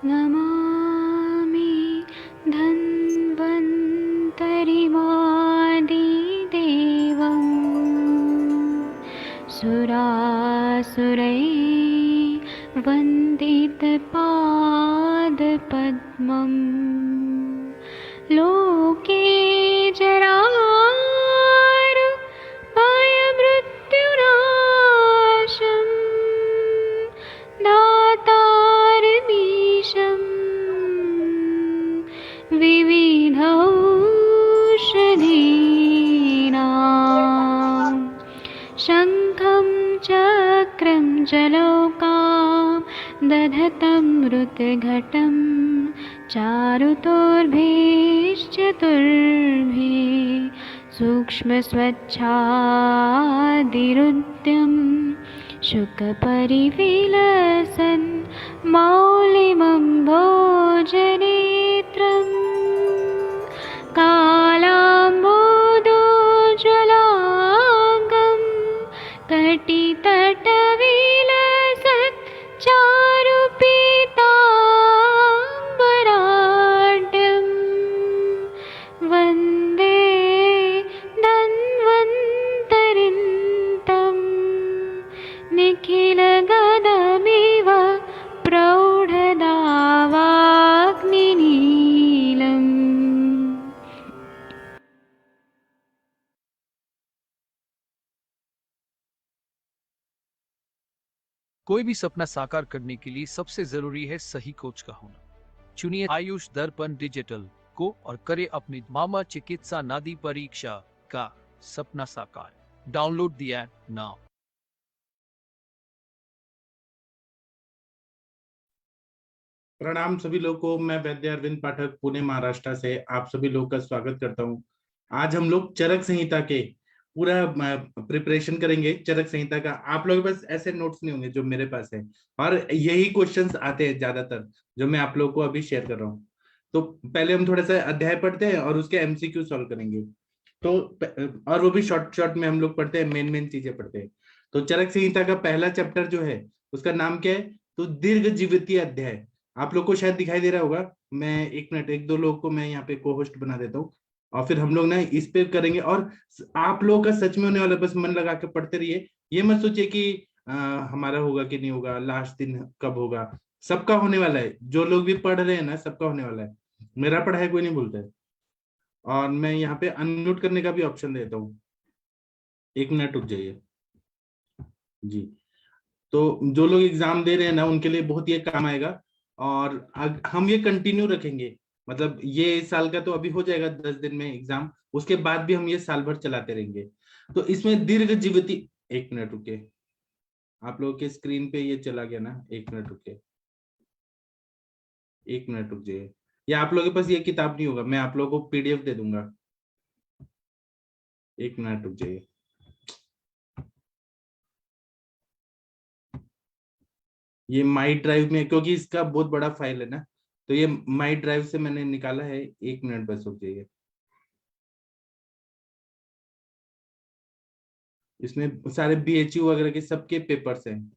नमामि धन्वन्तरिमादिदेवम् सुरासुरैर्वन्दितपादपद्मम् लोके जरामृत्युनाशम् दातारमीशम् विविधौषधीनां शङ्खं चक्रं जलौकां दधतं मृतघटं चारुतोर्भिश्चतुर्भिः सूक्ष्मस्वच्छादिरुद्यं शुकपरिविलसन् मौलिमम्भोजनेत्रम् कालाम्बोदोज्ज्वलाङ्गं कटितटविलसत् चारुपीताम्बराढ्यं वन्दे धन्वन्तरिन्तं निखिलगदमिव प्रौढदावाग्निनीलम्। कोई भी सपना साकार करने के लिए सबसे जरूरी है सही कोच का होना। चुनिए आयुष दर्पण डिजिटल को और करे अपनी मामा चिकित्सा नादी परीक्षा का सपना साकार। Download the app now. प्रणाम सभी लोगों को। मैं वैद्य अरविंद पाठक पुणे महाराष्ट्र से आप सभी लोगों का स्वागत करता हूं। आज हम लोग चरक संहिता के पूरा प्रिपरेशन करेंगे। चरक संहिता का आप लोगों के पास ऐसे नोट्स नहीं होंगे जो मेरे पास है, और यही क्वेश्चंस आते हैं ज्यादातर जो मैं आप लोगों को अभी शेयर कर रहा हूँ। तो पहले हम थोड़ा सा अध्याय पढ़ते हैं और उसके एमसीक्यू सॉल्व करेंगे। तो और वो भी शॉर्ट शॉर्ट में हम लोग पढ़ते हैं, मेन मेन चीजें पढ़ते हैं। तो चरक संहिता का पहला चैप्टर जो है उसका नाम क्या है? तो दीर्घ जीवितीय अध्याय। आप लोग को शायद दिखाई दे रहा होगा। मैं एक मिनट, एक दो लोगों को मैं यहाँ पे को होस्ट बना देता हूँ और फिर हम लोग ना इस पे करेंगे। और आप लोगों का सच में होने वाला, बस मन लगा के पढ़ते रहिए। ये मत सोचिए कि हमारा होगा कि नहीं होगा, लास्ट दिन कब होगा। सबका होने वाला है। जो लोग भी पढ़ रहे हैं ना, सबका होने वाला है। मेरा पढ़ाई कोई नहीं भूलता है। और मैं यहाँ पे अनम्यूट करने का भी ऑप्शन देता हूँ। एक मिनट रुक जाइए जी। तो जो लोग एग्जाम दे रहे हैं ना, उनके लिए बहुत ये काम आएगा। और हम ये कंटिन्यू रखेंगे। मतलब ये इस साल का तो अभी हो जाएगा 10 दिन में एग्जाम, उसके बाद भी हम ये साल भर चलाते रहेंगे। तो इसमें दीर्घ जीविती, एक मिनट रुके। आप लोगों के स्क्रीन पे ये चला गया ना, एक मिनट रुके, एक मिनट रुक जाइए। या आप लोगों के पास ये किताब नहीं होगा, मैं आप लोगों को पीडीएफ दे दूंगा। एक मिनट रुक जाइए। ये माई ड्राइव में, क्योंकि इसका बहुत बड़ा फाइल है ना, तो ये माई ड्राइव से मैंने निकाला है। एक मिनट बस रुक जाइए। इसमें सारे बीएचयू वगैरह के सबके पेपर्स हैं।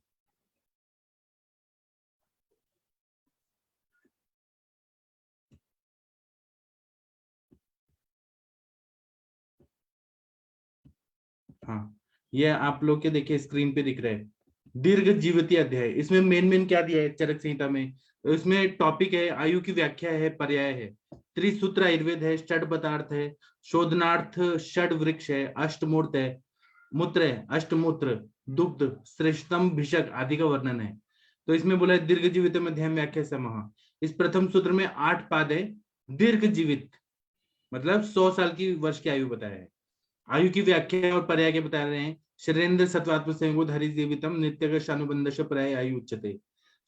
हाँ, ये आप लोग के देखिए स्क्रीन पे दिख रहा है। दीर्घ जीवितीय अध्याय, इसमें मेन मेन क्या दिया है चरक संहिता में? तो इसमें टॉपिक है, आयु की व्याख्या है, पर्याय है, त्रिसूत्र आयुर्वेद है, षड पदार्थ है, शोधनार्थ षड वृक्ष है, अष्टमूर्त है, मूत्र है, अष्टमूत्र, दुग्ध, श्रेष्ठतम भिषक आदि का वर्णन है। तो इसमें बोला है दीर्घ जीवित मध्यम व्याख्या समूह। इस प्रथम सूत्र में 8 पाद है। दीर्घ जीवित मतलब 100 साल की वर्ष की आयु बताया है। आयु की व्याख्या और पर्याय के बता रहे हैं। शरीरेन्द्र सत्वात्म संयोगोधारी जीवितम नित्य शानुबंधश पर्याय आयु उच्चते।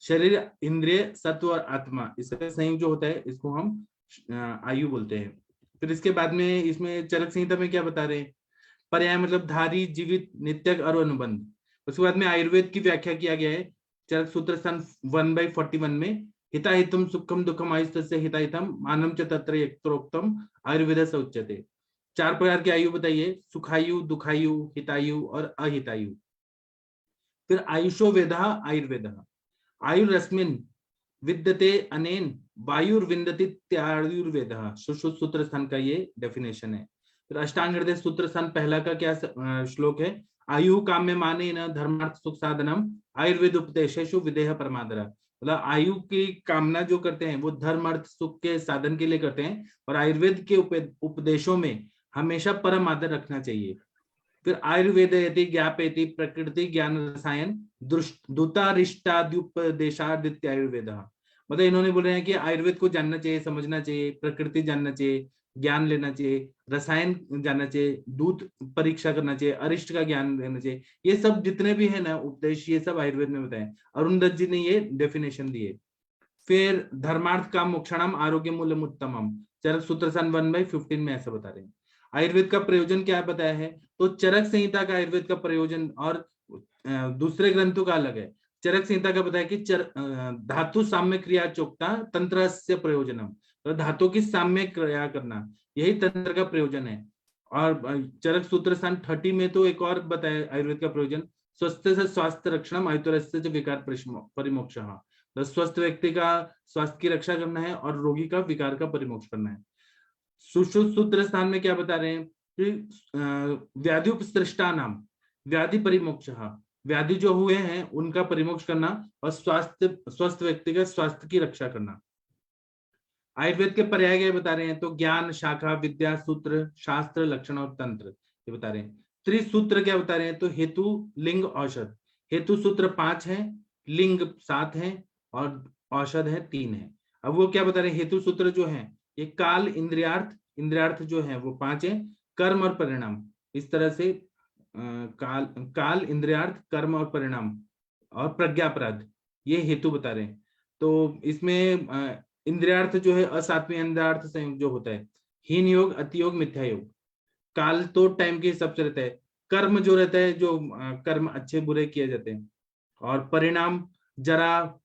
शरीर, इंद्रिय, सत्व और आत्मा, इसका संयोग जो होता है इसको हम आयु बोलते हैं। फिर इसके बाद में इसमें चरक संहिता में क्या बता रहे हैं? पर्याय मतलब धारी, जीवित, नित्यक और अनुबंध। उसके बाद में आयुर्वेद की व्याख्या किया गया है चरक सूत्र सन 1/41 में। हिताहितम सुखम दुखम आयुस्तस्य हिताहितम मानम च तत्र यत्रोक्तम आयुर्वेद स उच्यते। 4 प्रकार की आयु बताइए, सुखायु, दुखायु, हितायु और अहितायु। फिर आयुषो वेद आयुर्वेद। आयुरस्मिन् विद्यते अनेन वायुर्विन्दति त्यायुर्वेदः। सुश्रुत सूत्र स्थान का ये डेफिनेशन है। फिर अष्टांग हृदय सूत्र स्थान पहला का क्या श्लोक है? आयु काम्य माने न धर्मार्थ सुख साधनम आयुर्वेद उपदेशेषु विदेह परमादर। मतलब आयु की कामना जो करते हैं वो धर्म अर्थ सुख के साधन के लिए करते हैं, और आयुर्वेद के उपदेशों में हमेशा परम आदर रखना चाहिए। फिर आयुर्वेद यदि ज्ञापेति प्रकृति ज्ञान रसायन दूतारिष्टाद्युपदेशादित्य आयुर्वेद। मतलब इन्होंने बोले हैं कि आयुर्वेद को जानना चाहिए, समझना चाहिए, प्रकृति जानना चाहिए, ज्ञान लेना चाहिए, रसायन जानना चाहिए, दूत परीक्षा करना चाहिए, अरिष्ट का ज्ञान लेना चाहिए। ये सब जितने भी है ना उपदेश, ये सब आयुर्वेद में बताए। अरुणदत्त जी ने ये डेफिनेशन दिए। फिर धर्मार्थ काम मोक्षणम आरोग्य मूल्यम उत्तमम, चरक सूत्र सन 1/15 में ऐसा बता रहे हैं। आयुर्वेद का प्रयोजन क्या बताया है? तो चरक संहिता का आयुर्वेद का प्रयोजन और दूसरे ग्रंथों का अलग है। चरक संहिता का बताया कि धातु साम्य क्रिया चोक्ता तंत्र से प्रयोजनम, तो धातु की साम्य क्रिया करना यही तंत्र का प्रयोजन है। और चरक सूत्र स्थान 30 में तो एक और बताया आयुर्वेद का प्रयोजन, स्वस्थ से स्वास्थ्य रक्षणम आयुर्वेद विकार परिमोक्ष। तो स्वस्थ व्यक्ति का स्वास्थ्य की रक्षा करना है और रोगी का विकार का परिमोक्ष करना है। सुश्रुत सूत्र स्थान में क्या बता रहे हैं कि व्याधि उपसृष्टा नाम व्याधि परिमोक्ष, व्याधि जो हुए हैं उनका परिमोक्ष करना और स्वस्थ व्यक्ति का स्वास्थ्य की रक्षा करना। आयुर्वेद के पर्याय क्या बता रहे हैं? तो ज्ञान, शाखा, विद्या, सूत्र, शास्त्र, लक्षण और तंत्र ये बता रहे हैं। त्रिसूत्र क्या बता रहे हैं? तो हेतु, लिंग, औषध। हेतु सूत्र 5 है, लिंग 7 है और औषध है 3 है। अब वो क्या बता रहे हैं? हेतु सूत्र जो है ये काल, इंद्रियार्थ जो है वो 5 है, कर्म और परिणाम, इस तरह से काल, इंद्रियार्थ, कर्म और परिणाम और प्रज्ञापराध ये हेतु बता रहे हैं। तो इसमें इंद्रियार्थ जो है असात्वी इंद्रियार्थ संयोग जो होता है, हीन योग, अति योग, मिथ्या योग। काल तो टाइम के हिसाब से रहता है, कर्म जो रहता है जो कर्म अच्छे बुरे किए जाते हैं, और परिणाम जरा,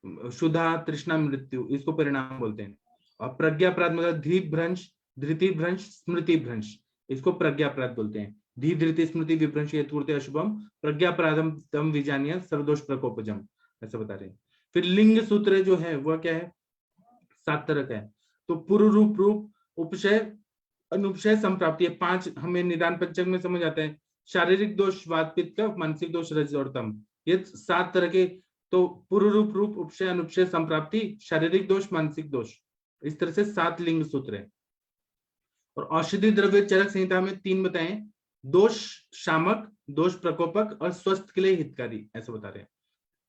क्षुधा, तृष्णा, मृत्यु, इसको परिणाम बोलते हैं। और प्रज्ञापराध मतलब धीभ्रंश, धृतिभ्रंश, स्मृतिभ्रंश, इसको प्रज्ञापराध बोलते हैं। धी धृति स्मृति विभ्रंश हेतुर्ते अशुभम प्रज्ञापराधम तम विजानीय सर्वदोष प्रकोपजम, ऐसा बता रहे हैं। फिर लिंग सूत्र जो है वह क्या है? 7 तरह का है। तो पूर्व रूप, उपशय, अनुपशय, संप्राप्ति, ये 5 हमें निदान पंचक में समझ आता है। शारीरिक दोष वात पित्त का, मानसिक दोष रज और तम, ये 7 तरह के। तो पूर्व रूप, उपशय, अनुपशय, संप्राप्ति, शारीरिक दोष, मानसिक दोष, इस तरह से 7 लिंग सूत्र है। और औषधि द्रव्य चरक संहिता में 3 बताए, दोष शामक, दोष प्रकोपक और स्वस्थ के लिए हितकारी, ऐसा बता रहे हैं।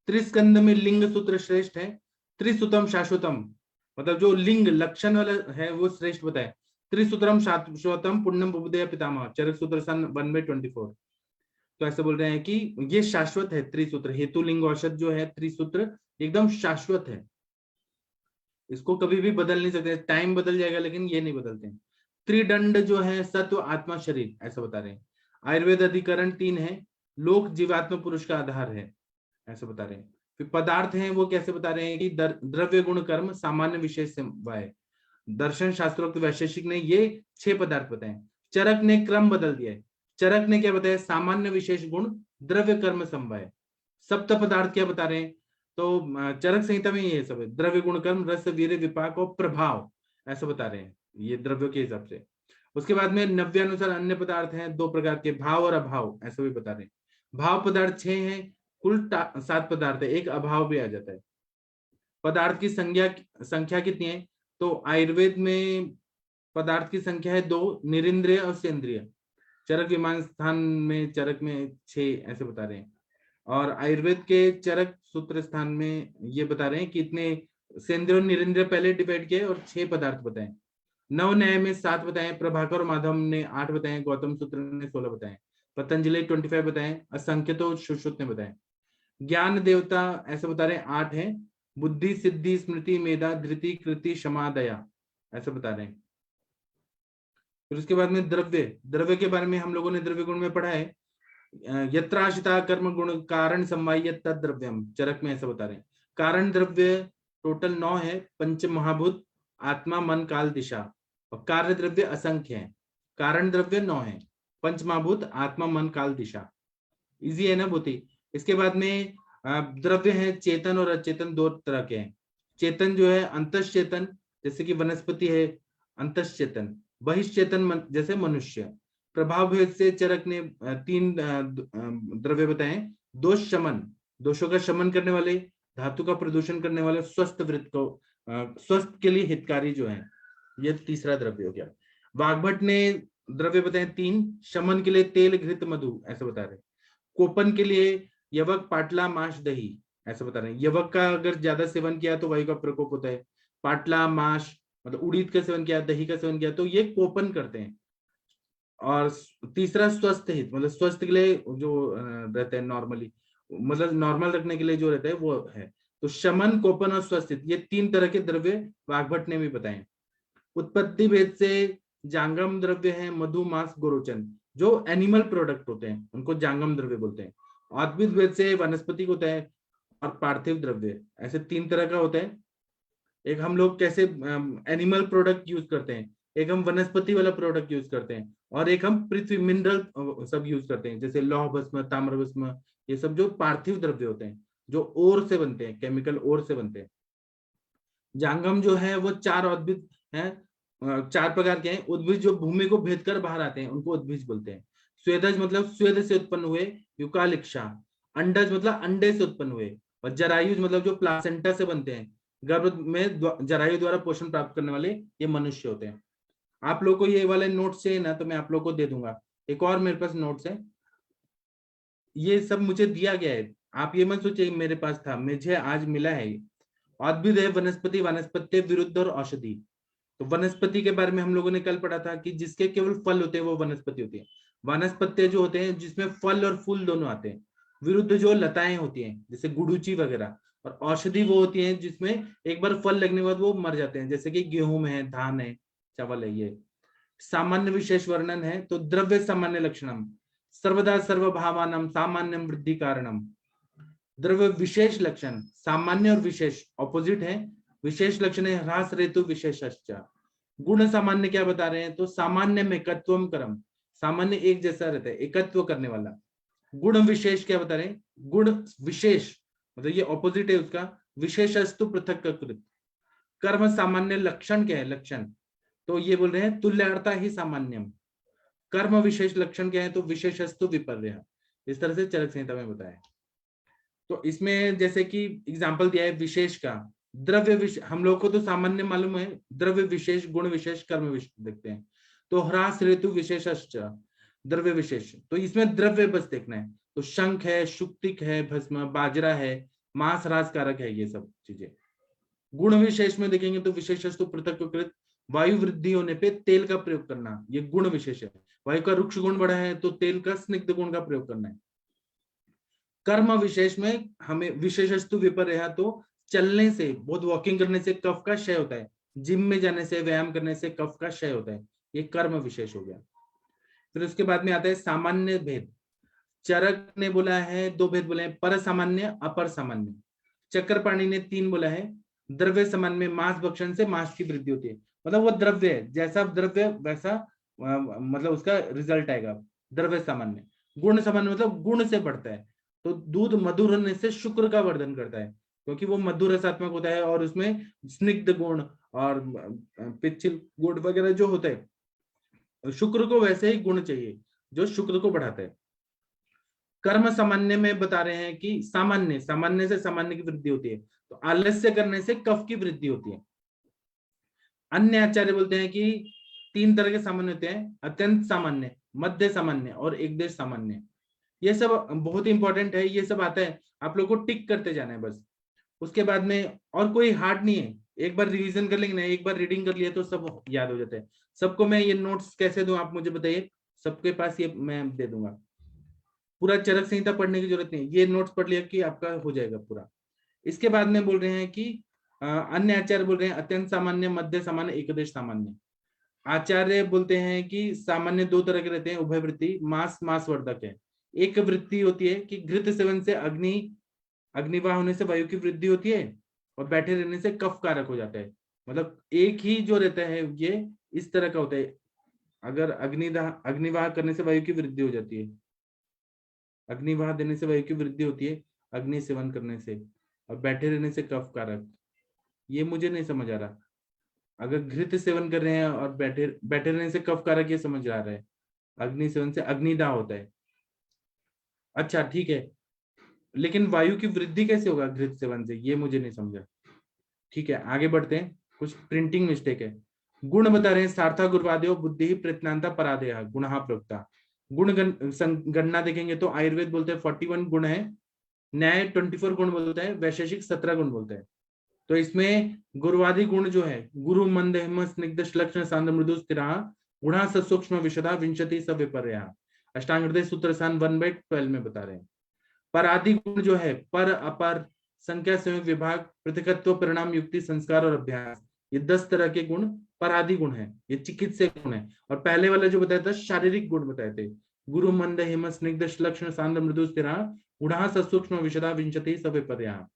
त्रिस्कंद में लिंग सूत्र श्रेष्ठ है। त्रिसुतम शाश्वतम, मतलब जो लिंग लक्षण वाला है वो श्रेष्ठ बताए। त्रिसूत्रम शाश्वतम पुण्यम उपदेय पितामह, चरक सूत्र सन 1/24। तो ऐसे बोल रहे हैं कि ये शाश्वत है त्रिसूत्र, हेतु, लिंग, औषध जो है त्रिसूत्र एकदम शाश्वत है, इसको कभी भी बदल नहीं सकते। टाइम बदल जाएगा लेकिन ये नहीं बदलते। त्रिदंड जो है सत्व, आत्मा, शरीर, ऐसा बता रहे हैं। आयुर्वेद अधिकरण 3 है, लोक, जीवात्मा, पुरुष का आधार है, ऐसा बता रहे हैं। फिर पदार्थ हैं वो कैसे बता रहे हैं कि द्रव्य, गुण, कर्म, सामान्य, विशेष, समवाय। दर्शन शास्त्रोक्त वैशेषिक ने ये 6 पदार्थ बताए। चरक ने क्रम बदल दिया है। चरक ने क्या बताया? सामान्य, विशेष, गुण, द्रव्य, कर्म, समवाय। सप्त पदार्थ क्या बता रहे हैं? तो चरक संहिता में ये सब है, द्रव्य, गुण, कर्म, रस, वीर्य, विपाक और प्रभाव, ऐसा बता रहे हैं ये द्रव्यों के हिसाब से। उसके बाद में नव्यानुसार अन्य पदार्थ हैं 2 प्रकार के, भाव और अभाव, ऐसा भी बता रहे हैं। भाव पदार्थ 6 हैं, कुल 7 पदार्थ है, एक अभाव भी आ जाता है। पदार्थ की संख्या कितनी है? तो आयुर्वेद में पदार्थ की संख्या है 2, निरिंद्रिय और सेंद्रिय। चरक विमान स्थान में चरक में 6 ऐसे बता रहे हैं। और आयुर्वेद के चरक सूत्र स्थान में ये बता रहे हैं कि इतने सेंद्रिय और निरिंद्रिय पहले डिवाइड किए और 6 पदार्थ बताए। नव न्याय में 7 बताए, प्रभाकर और माधव ने 8 बताए, गौतम सूत्र ने 16 बताए, पतंजलि 25 बताए, असंख्य तो सुश्रुत ने बताए। ज्ञान देवता ऐसे बता रहे हैं 8 है, बुद्धि, सिद्धि, स्मृति, मेधा, धृति, कृति, क्षमा, दया, ऐसे बता रहे हैं। फिर उसके बाद में द्रव्य के बारे में हम लोगों ने द्रव्य गुण में पढ़ा है, यत्राशिता कर्म गुण कारण समवाय तद द्रव्यम, चरक में ऐसा बता रहे हैं। कारण द्रव्य टोटल 9 है, पंच महाभूत, आत्मा, मन, काल, दिशा, और कार्य द्रव्य असंख्य है। कारण द्रव्य 9 है, पंच महाभूत, आत्मा, मन, काल, दिशा, इजी है ना बहुत ही। इसके बाद में द्रव्य है चेतन और अचेतन, 2 तरह के हैं। चेतन जो है अंतश्चेतन, जैसे कि वनस्पति है अंतश्चेतन, बहिश्चेतन जैसे मनुष्य। प्रभाव भेद से चरक ने तीन द्रव्य बताए। दोष शमन, दोषों का शमन करने वाले, धातु का प्रदूषण करने वाले, स्वस्थ वृत्त को स्वस्थ के लिए हितकारी जो है, ये तीसरा द्रव्य हो गया। वाग्भट ने द्रव्य बताए तीन, शमन के लिए तेल, घृत, मधु, ऐसे बता रहे। कोपन के लिए यवक, पाटला, माश, दही, ऐसा बता रहे हैं। यवक का अगर ज्यादा सेवन किया तो वायु का प्रकोप होता है। पाटला, माश मतलब उड़ीद का सेवन किया, दही का सेवन किया तो ये कोपन करते हैं। और तीसरा स्वस्थ हित, मतलब स्वस्थ के लिए जो रहते हैं नॉर्मली, मतलब नॉर्मल रखने के लिए जो रहता है वो है। तो शमन, कोपन और स्वस्थ हित, ये तीन तरह के द्रव्य वाग्भट ने भी बताए। उत्पत्ति भेद से जांगम द्रव्य है मधु, मांस, गोरोचन, जो एनिमल प्रोडक्ट होते हैं उनको जांगम द्रव्य बोलते हैं। अद्भिद भेद से वनस्पति होता है और पार्थिव द्रव्य, ऐसे तीन तरह का होता है। एक हम लोग कैसे एनिमल प्रोडक्ट यूज करते हैं, एक हम वनस्पति वाला प्रोडक्ट यूज करते हैं, और एक हम पृथ्वी मिनरल सब यूज करते हैं, जैसे लौह भस्म, ताम्र भस्म, ये सब जो पार्थिव द्रव्य होते हैं, जो ओर से बनते हैं, केमिकल ओर से बनते हैं। जांगम जो है वो चार उद्भिद हैं, चार प्रकार के हैं। उद्भिद जो भूमि को भेद कर बाहर आते हैं उनको उद्भिज बोलते हैं। स्वेदज मतलब स्वेद से उत्पन्न हुए, युकालिक्षा। अंडज मतलब अंडे से उत्पन्न हुए, और जरायुज मतलब जो प्लासेंटा से बनते हैं, गर्भ में जरायु द्वारा पोषण प्राप्त करने वाले, ये मनुष्य होते हैं। आप लोग को ये वाले नोट्स चाहिए ना तो मैं आप लोग को दे दूंगा। एक और मेरे पास नोट्स है, ये सब मुझे दिया गया है, आप ये मत सोचिए मेरे पास था, मुझे आज मिला है। उद्भिद है वनस्पति, वनस्पति विरुद्ध और औषधि। तो वनस्पति के बारे में हम लोगों ने कल पढ़ा था कि जिसके केवल फल होते हैं वो वनस्पति होती है। वनस्पति जो होते हैं जिसमें फल और फूल दोनों आते हैं। विरुद्ध जो लताएं होती हैं जैसे गुडुचि वगैरह, और औषधि वो होती है जिसमें एक बार फल लगने के बाद वो मर जाते हैं, जैसे कि गेहूं है, धान है, चावल है। ये सामान्य विशेष वर्णन है, तो द्रव्य सामान्य लक्षणम सर्वदा सर्वभावानम सामान्य वृद्धि कारणम। द्रव्य विशेष लक्षण, सामान्य और विशेष ऑपोजिट है। विशेष लक्षण है ह्रास ऋतु विशेषश्च। गुण सामान्य क्या बता रहे हैं, तो सामान्य में एकत्वम करम, सामान्य एक जैसा रहता है, एकत्व करने वाला। गुण विशेष क्या बता रहे हैं, गुण विशेष मतलब ये ऑपोजिट है उसका, विशेषस्तु पृथक्कृत। कर्म सामान्य, लक्षण क्या है, लक्षण तो ये बोल रहे हैं तुल्यार्था ही सामान्यम। कर्म विशेष लक्षण क्या है, तो विशेषस्तु विपर्य। इस तरह से चरक संहिता में बताया। तो इसमें जैसे कि एग्जाम्पल दिया है विशेष का, द्रव्य विशेष, हम लोग को तो सामान्य मालूम है, द्रव्य विशेष, गुण विशेष, कर्म विशेष देखते हैं। तो ह्रास ऋतु विशेषश्च, द्रव्य विशेष, तो इसमें द्रव्य बस देखना है। तो शंख है, शुक्तिक है, भस्म, बाजरा है, मांस ह्रास कारक है, ये सब चीजें। गुण विशेष में देखेंगे तो विशेषस्तु पृथक्कृत, वायु वृद्धि होने पे तेल का प्रयोग करना, ये गुण विशेष है। वायु का रुक्ष गुण बढ़ा है तो तेल का स्निग्ध गुण का प्रयोग करना है। कर्म विशेष में हमें विशेषस्तु विपर्य, तो चलने से, बहुत वॉकिंग करने से कफ का क्षय होता है, जिम में जाने से, व्यायाम करने से कफ का क्षय होता है, ये कर्म विशेष हो गया। फिर उसके बाद में आता है सामान्य भेद। चरक ने बोला है दो भेद बोले हैं, पर सामान्य, अपर सामान्य। चक्रपाणी ने तीन बोला है। द्रव्य सामान्य में मांस भक्षण से मांस की वृद्धि होती है, मतलब वो द्रव्य है, जैसा द्रव्य वैसा मतलब उसका रिजल्ट आएगा, द्रव्य सामान्य। गुण सामान्य मतलब गुण से बढ़ता है, तो दूध मधुर होने से शुक्र का वर्धन करता है, क्योंकि वो मधुर रसात्मक होता है और उसमें स्निग्ध गुण और पिच्छिल गुण वगैरह जो होते हैं, शुक्र को वैसे ही गुण चाहिए जो शुक्र को बढ़ाता है। कर्म सामान्य में बता रहे हैं कि सामान्य, सामान्य से सामान्य की वृद्धि होती है, तो आलस्य करने से कफ की वृद्धि होती है। अन्य आचार्य बोलते हैं कि तीन तरह के सामान्य होते हैं, अत्यंत सामान्य, मध्य सामान्य और एक देश सामान्य। ये सब बहुत इंपॉर्टेंट है, ये सब आता है, आप लोग को टिक करते जाना है बस। उसके बाद में और कोई हार्ड नहीं है, एक बार रिवीजन कर लेंगे ना, एक बार रीडिंग कर लिया तो सब याद हो जाता है। सबको मैं ये नोट्स कैसे दूं आप मुझे बताइए, सबके पास ये मैं दे दूंगा। पूरा चरक संहिता पढ़ने की जरूरत नहीं, ये नोट्स पढ़ लिया कि आपका हो जाएगा पूरा। इसके बाद में बोल रहे हैं कि अन्य आचार्य बोल रहे हैं अत्यंत सामान्य, मध्य सामान्य, एकदेश सामान्य। आचार्य बोलते हैं कि सामान्य दो तरह के रहते हैं, उभय वृत्ति, मास मासवर्धक है। एक वृत्ति होती है कि घृत सेवन से अग्निवाह होने से वायु की वृद्धि होती है, और बैठे रहने से कफ कारक हो जाता है। मतलब एक ही जो रहता है ये इस तरह का होता है, अगर अग्निवाह करने से वायु की वृद्धि हो जाती है, अग्निवाह देने से वायु की वृद्धि होती है, अग्नि सेवन करने से, और बैठे रहने से कफ कारक। ये मुझे नहीं समझ आ रहा। अगर घृत सेवन कर रहे हैं और बैठे बैठे रहने से कफ कारक, ये समझ आ रहा है। अग्नि सेवन से अग्निदाह होता है। अच्छा ठीक है, लेकिन वायु की वृद्धि कैसे होगा घृत सेवन से, ये मुझे नहीं समझा। ठीक है आगे बढ़ते हैं, कुछ प्रिंटिंग मिस्टेक है। गुण बता रहे हैं, सार्था गुरुवादेव बुद्धि प्रज्ञानता परादेह गुणहा प्रोक्ता। गुण गणना देखेंगे तो आयुर्वेद बोलते हैं 41 गुण है, न्याय 24 गुण बोलता है, वैशेषिक 17 गुण बोलते हैं। तो इसमें गुरुवादी गुण जो है, गुरु मंद हिम स्निग्ध लक्षण सांद्र मृदु स्थिरा गुणा सूक्ष्म विशदा विंशति सब विपर्या। अष्टांग हृदय सूत्र स्थान 1/12 में बता रहे हैं। परादि गुण जो है, पर अपर संख्या संयोग विभाग पृथकत्व परिणाम युक्ति संस्कार और अभ्यास, ये 10 तरह के गुण परादि गुण है, ये चिकित्सीय गुण है। और पहले वाला जो बताया था शारीरिक गुण बताए थे, गुरु मंद हिम स्निग्ध लक्षण सांद्र मृदु स्थिरा गुणा सूक्ष्म विशदा विंशति सब विपर्या।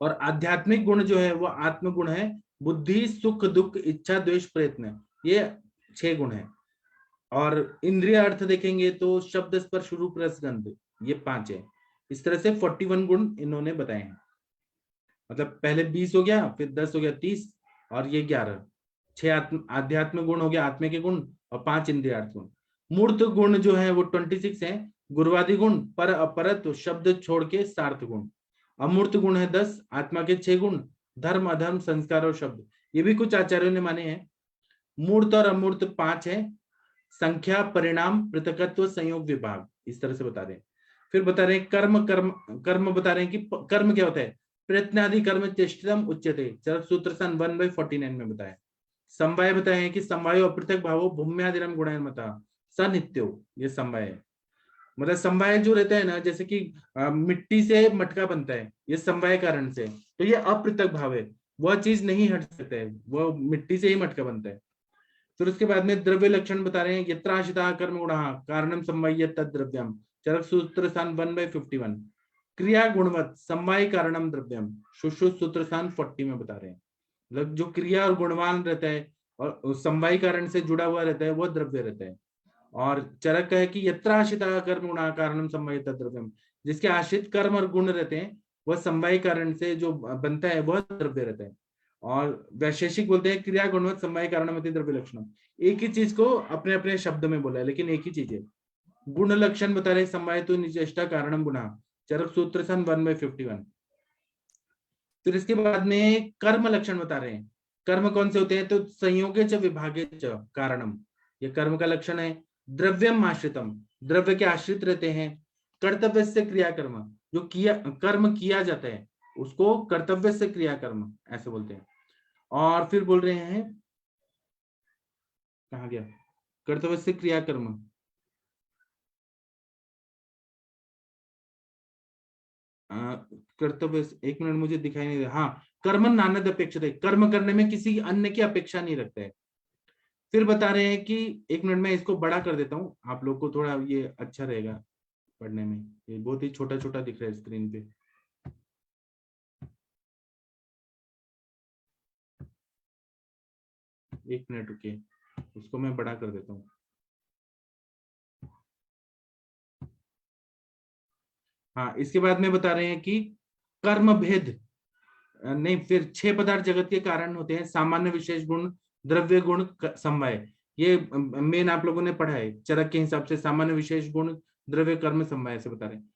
और आध्यात्मिक गुण जो है वो आत्म गुण है, बुद्धि सुख दुख इच्छा द्वेष प्रयत्न, ये 6 गुण है। और इंद्रिय अर्थ देखेंगे तो शब्द स्पर्श रूप रसगंध, ये 5 है। इस तरह से 41 गुण इन्होंने बताए हैं। मतलब पहले 20 हो गया, फिर 10 हो गया 30, और ये 11, 6 आध्यात्मिक गुण हो गया, आत्मे के गुण, और 5 इंद्रियार्थ गुण। मूर्त गुण जो है वो 26 है, गुरुवादी गुण, पर अपरत शब्द छोड़ के सार्थ गुण। अमूर्त गुण है 10, आत्मा के 6 गुण, धर्म अधर्म संस्कार और शब्द, ये भी कुछ आचार्यों ने माने हैं। मूर्त और अमूर्त 5 है, संख्या परिणाम पृथकत्व संयोग विभाग, इस तरह से बता रहे हैं। फिर बता रहे हैं कर्म, कर्म बता रहे हैं कि कर्म क्या होता है, प्रयत्नादि कर्म चेष्टितम उच्यते, चरक सूत्र 1/49 में बताया। समवाय बताए हैं कि समवायो अपृथक भावो भूम्यादिरम गुणमता सनित्यो, ये समवाय है। मतलब समवाय जो रहता है ना, जैसे कि मिट्टी से मटका बनता है, ये समवाय कारण से, तो ये अपृथक भाव है, वह चीज नहीं हट सकता है, वो मिट्टी से ही मटका बनता है। फिर उसके बाद में द्रव्य लक्षण बता रहे हैं, यत्राशिता कर्म गुणः कारणम समवाय तद द्रव्यम, चरक सूत्र स्थान 1/51। क्रिया गुणवत समवाय कारणम द्रव्यम, सुश्रुत सूत्र स्थान 40 में बता रहे हैं। मतलब जो क्रिया और गुणवान रहता है और समवाय कारण से जुड़ा हुआ रहता है, वह द्रव्य रहता है। और चरक है कि यत्राशिता कर्म गुणः कारणम समवाय तद द्रव्यम, जिसके आश्रित कर्म और गुण रहते हैं, वह समवाय कारण से जो बनता है वह द्रव्य रहता है। और वैशेषिक बोलते हैं क्रिया गुणवत समवाय कारणमति द्रव्य लक्षण, एक ही चीज को अपने अपने शब्द में बोला है, लेकिन एक ही चीज है। गुण लक्षण बता रहे समवाय तो निचेष्टा कारणम गुणा, चरक सूत्र सन 1/51। फिर इसके बाद में कर्म लक्षण बता रहे हैं, कर्म कौन से होते हैं, तो संयोगे च विभागे च कारणम, ये कर्म का लक्षण है। द्रव्यम आश्रितम, द्रव्य के आश्रित रहते हैं। कर्तव्य से क्रिया कर्म, जो किया कर्म किया जाता है उसको कर्तव्य से क्रिया कर्म ऐसे बोलते हैं। और फिर बोल रहे हैं, कहा गया कर्तव्य से क्रिया कर्म, कर्तव्य, एक मिनट मुझे दिखाई नहीं दे, हाँ कर्म नानद अपेक्षा, कर्म करने में किसी अन्य की अपेक्षा नहीं रखते है। फिर बता रहे हैं कि एक मिनट में इसको बड़ा कर देता हूँ, आप लोग को थोड़ा ये अच्छा रहेगा पढ़ने में, ये बहुत ही छोटा छोटा दिख रहा है स्क्रीन पे। एक मिनट रुकिए, उसको मैं बड़ा कर देता हूँ। हाँ इसके बाद में बता रहे हैं कि कर्म भेद नहीं, फिर 6 पदार्थ जगत के कारण होते हैं, सामान्य विशेष गुण द्रव्य गुण समवाय, ये मेन आप लोगों ने पढ़ा है चरक के हिसाब से, सामान्य विशेष गुण द्रव्य कर्म समवाय से बता रहे हैं।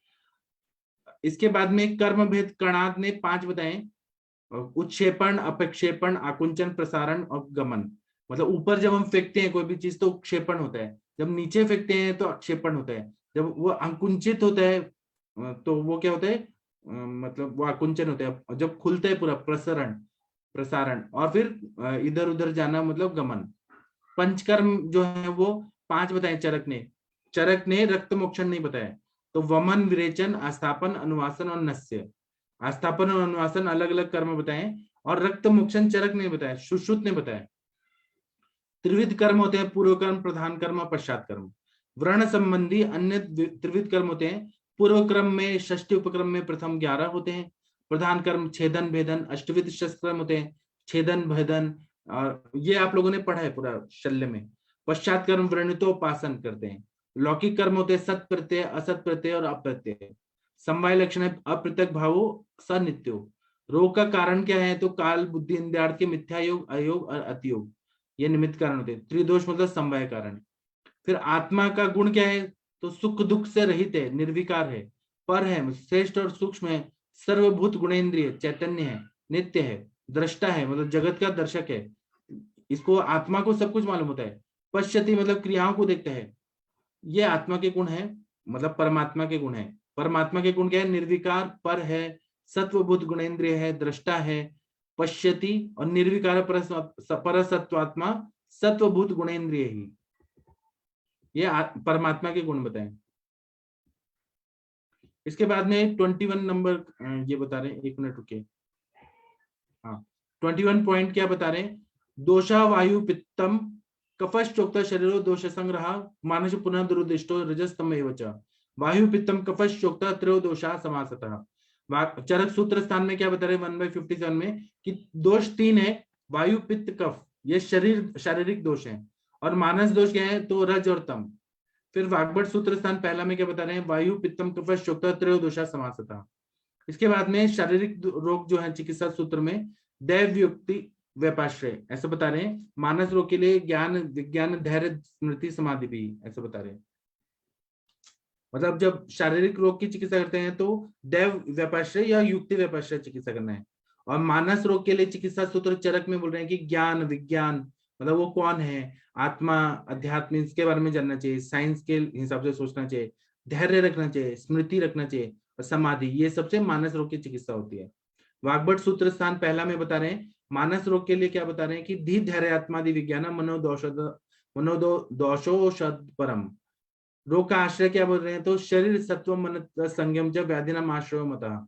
इसके बाद में कर्म भेद कणाद ने 5 बताए, उत्क्षेपण अपक्षेपण आकुंचन प्रसारण और गमन। मतलब ऊपर जब हम फेंकते हैं कोई भी चीज तो उत्क्षेपण होता है, जब नीचे फेंकते हैं तो अक्षेपण होता है, जब वो अंकुंचित होता है तो वो क्या होता है, मतलब वो आकुंचन होता है, जब खुलता है पूरा प्रसारण, प्रसारण, और फिर इधर उधर जाना मतलब गमन। पंचकर्म जो है वो 5 बताए चरक ने रक्त मोक्षण नहीं बताया, तो वमन विरेचन आस्थापन अनुवासन और नस्य, आस्थापन और अनुवासन अलग अलग कर्म बताए, और रक्त मोक्षण चरक ने बताया, सुश्रुत ने बताया। त्रिविध कर्म होते हैं, पूर्व कर्म प्रधान कर्म पश्चात कर्म। वर्ण संबंधी अन्य त्रिविध कर्म होते हैं, पूर्व क्रम में षष्ठी उपक्रम में प्रथम 11 होते हैं, प्रधान कर्म छेदन भेदन अष्टविध शस्त्रम होते हैं, छेदन भेदन, और ये आप लोगों ने पढ़ा है पूरा शल्य में। पश्चात कर्म व्रणितोपासन करते हैं। लौकिक कर्म होते हैं सत प्रत्यय असत प्रत्यय और अप्रत्यय। समवाय लक्षण है अपृथक भावो सनित्यो, रोग का कारण क्या है? तो काल, बुद्धि, इंद्रियार्थ के मिथ्या योग, अयोग और अतियोग, ये निमित्त कारण होते हैं। त्रिदोष मतलब समवाय कारण। फिर आत्मा का गुण क्या है? तो सुख दुख से रहित है, निर्विकार है, पर है, श्रेष्ठ और सूक्ष्म है, सर्वभूत गुणेन्द्रिय, चैतन्य है, नित्य है, दृष्टा है मतलब जगत का दर्शक है। इसको आत्मा को सब कुछ मालूम होता है। पश्यति मतलब क्रियाओं को देखता है। ये आत्मा के गुण है, मतलब परमात्मा के गुण है। परमात्मा के गुण क्या है? निर्विकार, पर है, सत्वभूत गुणेन्द्रिय है, दृष्टा है, पश्यति और निर्विकार परसत्वात्मा, सत्वभूत गुणेन्द्रिय ही। ये परमात्मा के गुण बताएं। इसके बाद में 21 नंबर ये बता रहे हैं, 1 मिनट रुके। हाँ, 21 पॉइंट क्या बता रहे हैं? दोषा वायु पित्तम कफश्चोक्त शरीरो दोष संग्रह मानस पुनः दुरुदिष्टो रजस्तम एवच। वायु पित्तम कफश्चोक्त त्रयोदोषा समासतः। चरक सूत्र स्थान में क्या बता रहे हैं 1/57 में कि दोष 3 है, वायु पित्त कफ, ये शारीरिक दोष है। और मानस दोष क्या है? तो रज और तम। फिर वाग्भट सूत्र स्थान पहला में क्या बता रहे हैं? वायु पित्तम कफश्चोक्त त्रयोदोषा समासतः। इसके बाद में शारीरिक रोग जो है चिकित्सा सूत्र में दैव युक्ति व्यपाश्रय ऐसा बता रहे हैं। मानस रोग के लिए ज्ञान, विज्ञान, धैर्य, स्मृति, समाधि भी ऐसा बता रहे हैं। मतलब जब शारीरिक रोग की चिकित्सा करते हैं तो दैव व्यपाश्रय या युक्ति व्यपाश्रय चिकित्सा करना है। और मानस रोग के लिए चिकित्सा सूत्र चरक में बोल रहे हैं कि ज्ञान, विज्ञान मतलब वो कौन है, आत्मा, अध्यात्म, इसके बारे में जानना चाहिए, साइंस के हिसाब से सोचना चाहिए, धैर्य रखना चाहिए, स्मृति रखना चाहिए और समाधि, ये सबसे मानस रोग की चिकित्सा होती है। वाग्भट सूत्र स्थान पहला में बता रहे हैं मानस रोग के लिए क्या बता रहे हैं कि धी धैर्य आत्मादि विज्ञान मनोदोषोषद परम। रोग का आश्रय क्या बोल रहे हैं? तो शरीर सत्व मन संयम जब व्याधिनाम आश्रय मता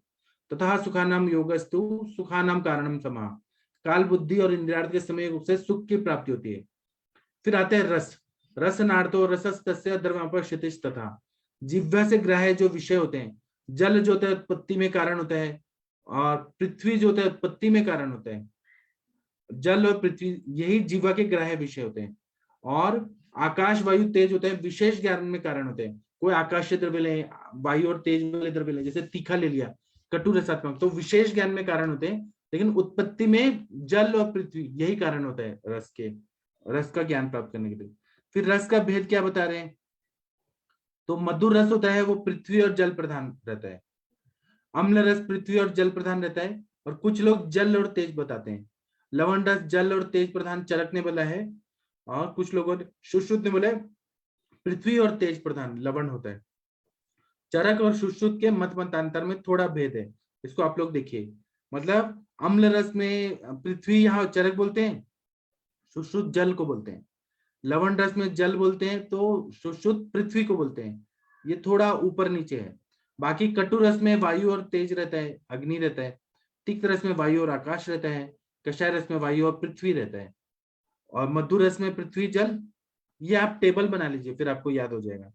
तथा सुखानाम योगस्तु सुखानाम कारणम समा। काल, बुद्धि और इंद्रियार्थ के समय रूप से सुख की प्राप्ति होती है। फिर आते हैं रस। रस नार्थो रसस्तस्य द्रव्योपस्थितिश तथा। जिह्वा से ग्राह्य जो विषय होते हैं, जल जो होता है उत्पत्ति में कारण होता है और पृथ्वी जो होता है उत्पत्ति में कारण होता है। जल और पृथ्वी यही जीवा के ग्राह्य विषय होते हैं। और आकाश, वायु, तेज होता है विशेष ज्ञान में कारण होते हैं। कोई आकाशीय द्रव्य ले, वायु और तेज वाले द्रव्य ले, जैसे तीखा ले लिया, कटु रसात्मक, तो विशेष ज्ञान में कारण होते हैं। लेकिन उत्पत्ति में जल और पृथ्वी यही कारण होता है रस के, रस का ज्ञान प्राप्त करने के लिए। फिर रस का भेद क्या बता रहे हैं? तो मधुर रस होता है वो पृथ्वी और जल प्रधान रहता है। अम्ल रस पृथ्वी और जल प्रधान रहता है। और कुछ लोग जल और तेज बताते हैं। लवण रस जल और तेज प्रधान चरक ने बोला है। और कुछ लोगों ने, सुश्रुत ने बोला पृथ्वी और तेज प्रधान लवण होता है। चरक और सुश्रुत के मतांतर में थोड़ा भेद है, इसको आप लोग देखिए। मतलब अम्ल रस में पृथ्वी यहाँ चरक बोलते हैं, सुश्रुत जल को बोलते हैं। लवण रस में जल बोलते हैं तो सुश्रुत पृथ्वी को बोलते हैं। ये थोड़ा ऊपर नीचे है। बाकी कटु रस में वायु और तेज रहता है, अग्नि रहता है। तिक्त रस में वायु और आकाश रहता है। कषाय रस में वायु और पृथ्वी रहता है। और मधुर रस में पृथ्वी, जल। ये आप टेबल बना लीजिए, फिर आपको याद हो जाएगा।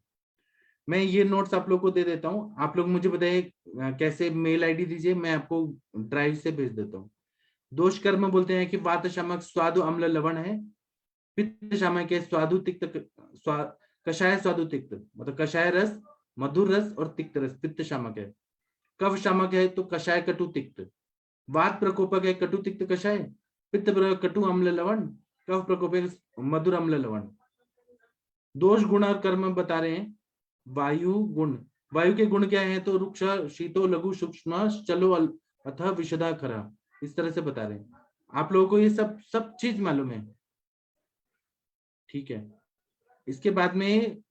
मैं ये नोट्स आप लोग को दे देता हूँ, आप लोग मुझे बताइए कैसे। मेल आईडी दीजिए, मैं आपको ड्राइव से भेज देता हूँ। दोष कर्म बोलते हैं कि वात शामक स्वादु अम्ल लवण है। पित्त शामक है स्वादु तिक्त, कषाय स्वादु तिक्त, मतलब कषाय रस, मधुर रस और तिक्त रस पित्त शामक है। कफ शामक है तो कषाय कटु तिक्त। वात प्रकोपक है कटु तिक्त कषाय। पित्त कटु अम्ल लवण। कफ प्रकोपक मधुर अम्ल लवण। दोष गुण और कर्म बता रहे हैं। वायु गुण, वायु के गुण क्या है? तो रुक्ष, शीतो, लघु, सूक्ष्म, चलो अथवा विशदा खरा, इस तरह से बता रहे हैं। आप लोगों को ये सब चीज मालूम है, ठीक है। इसके बाद में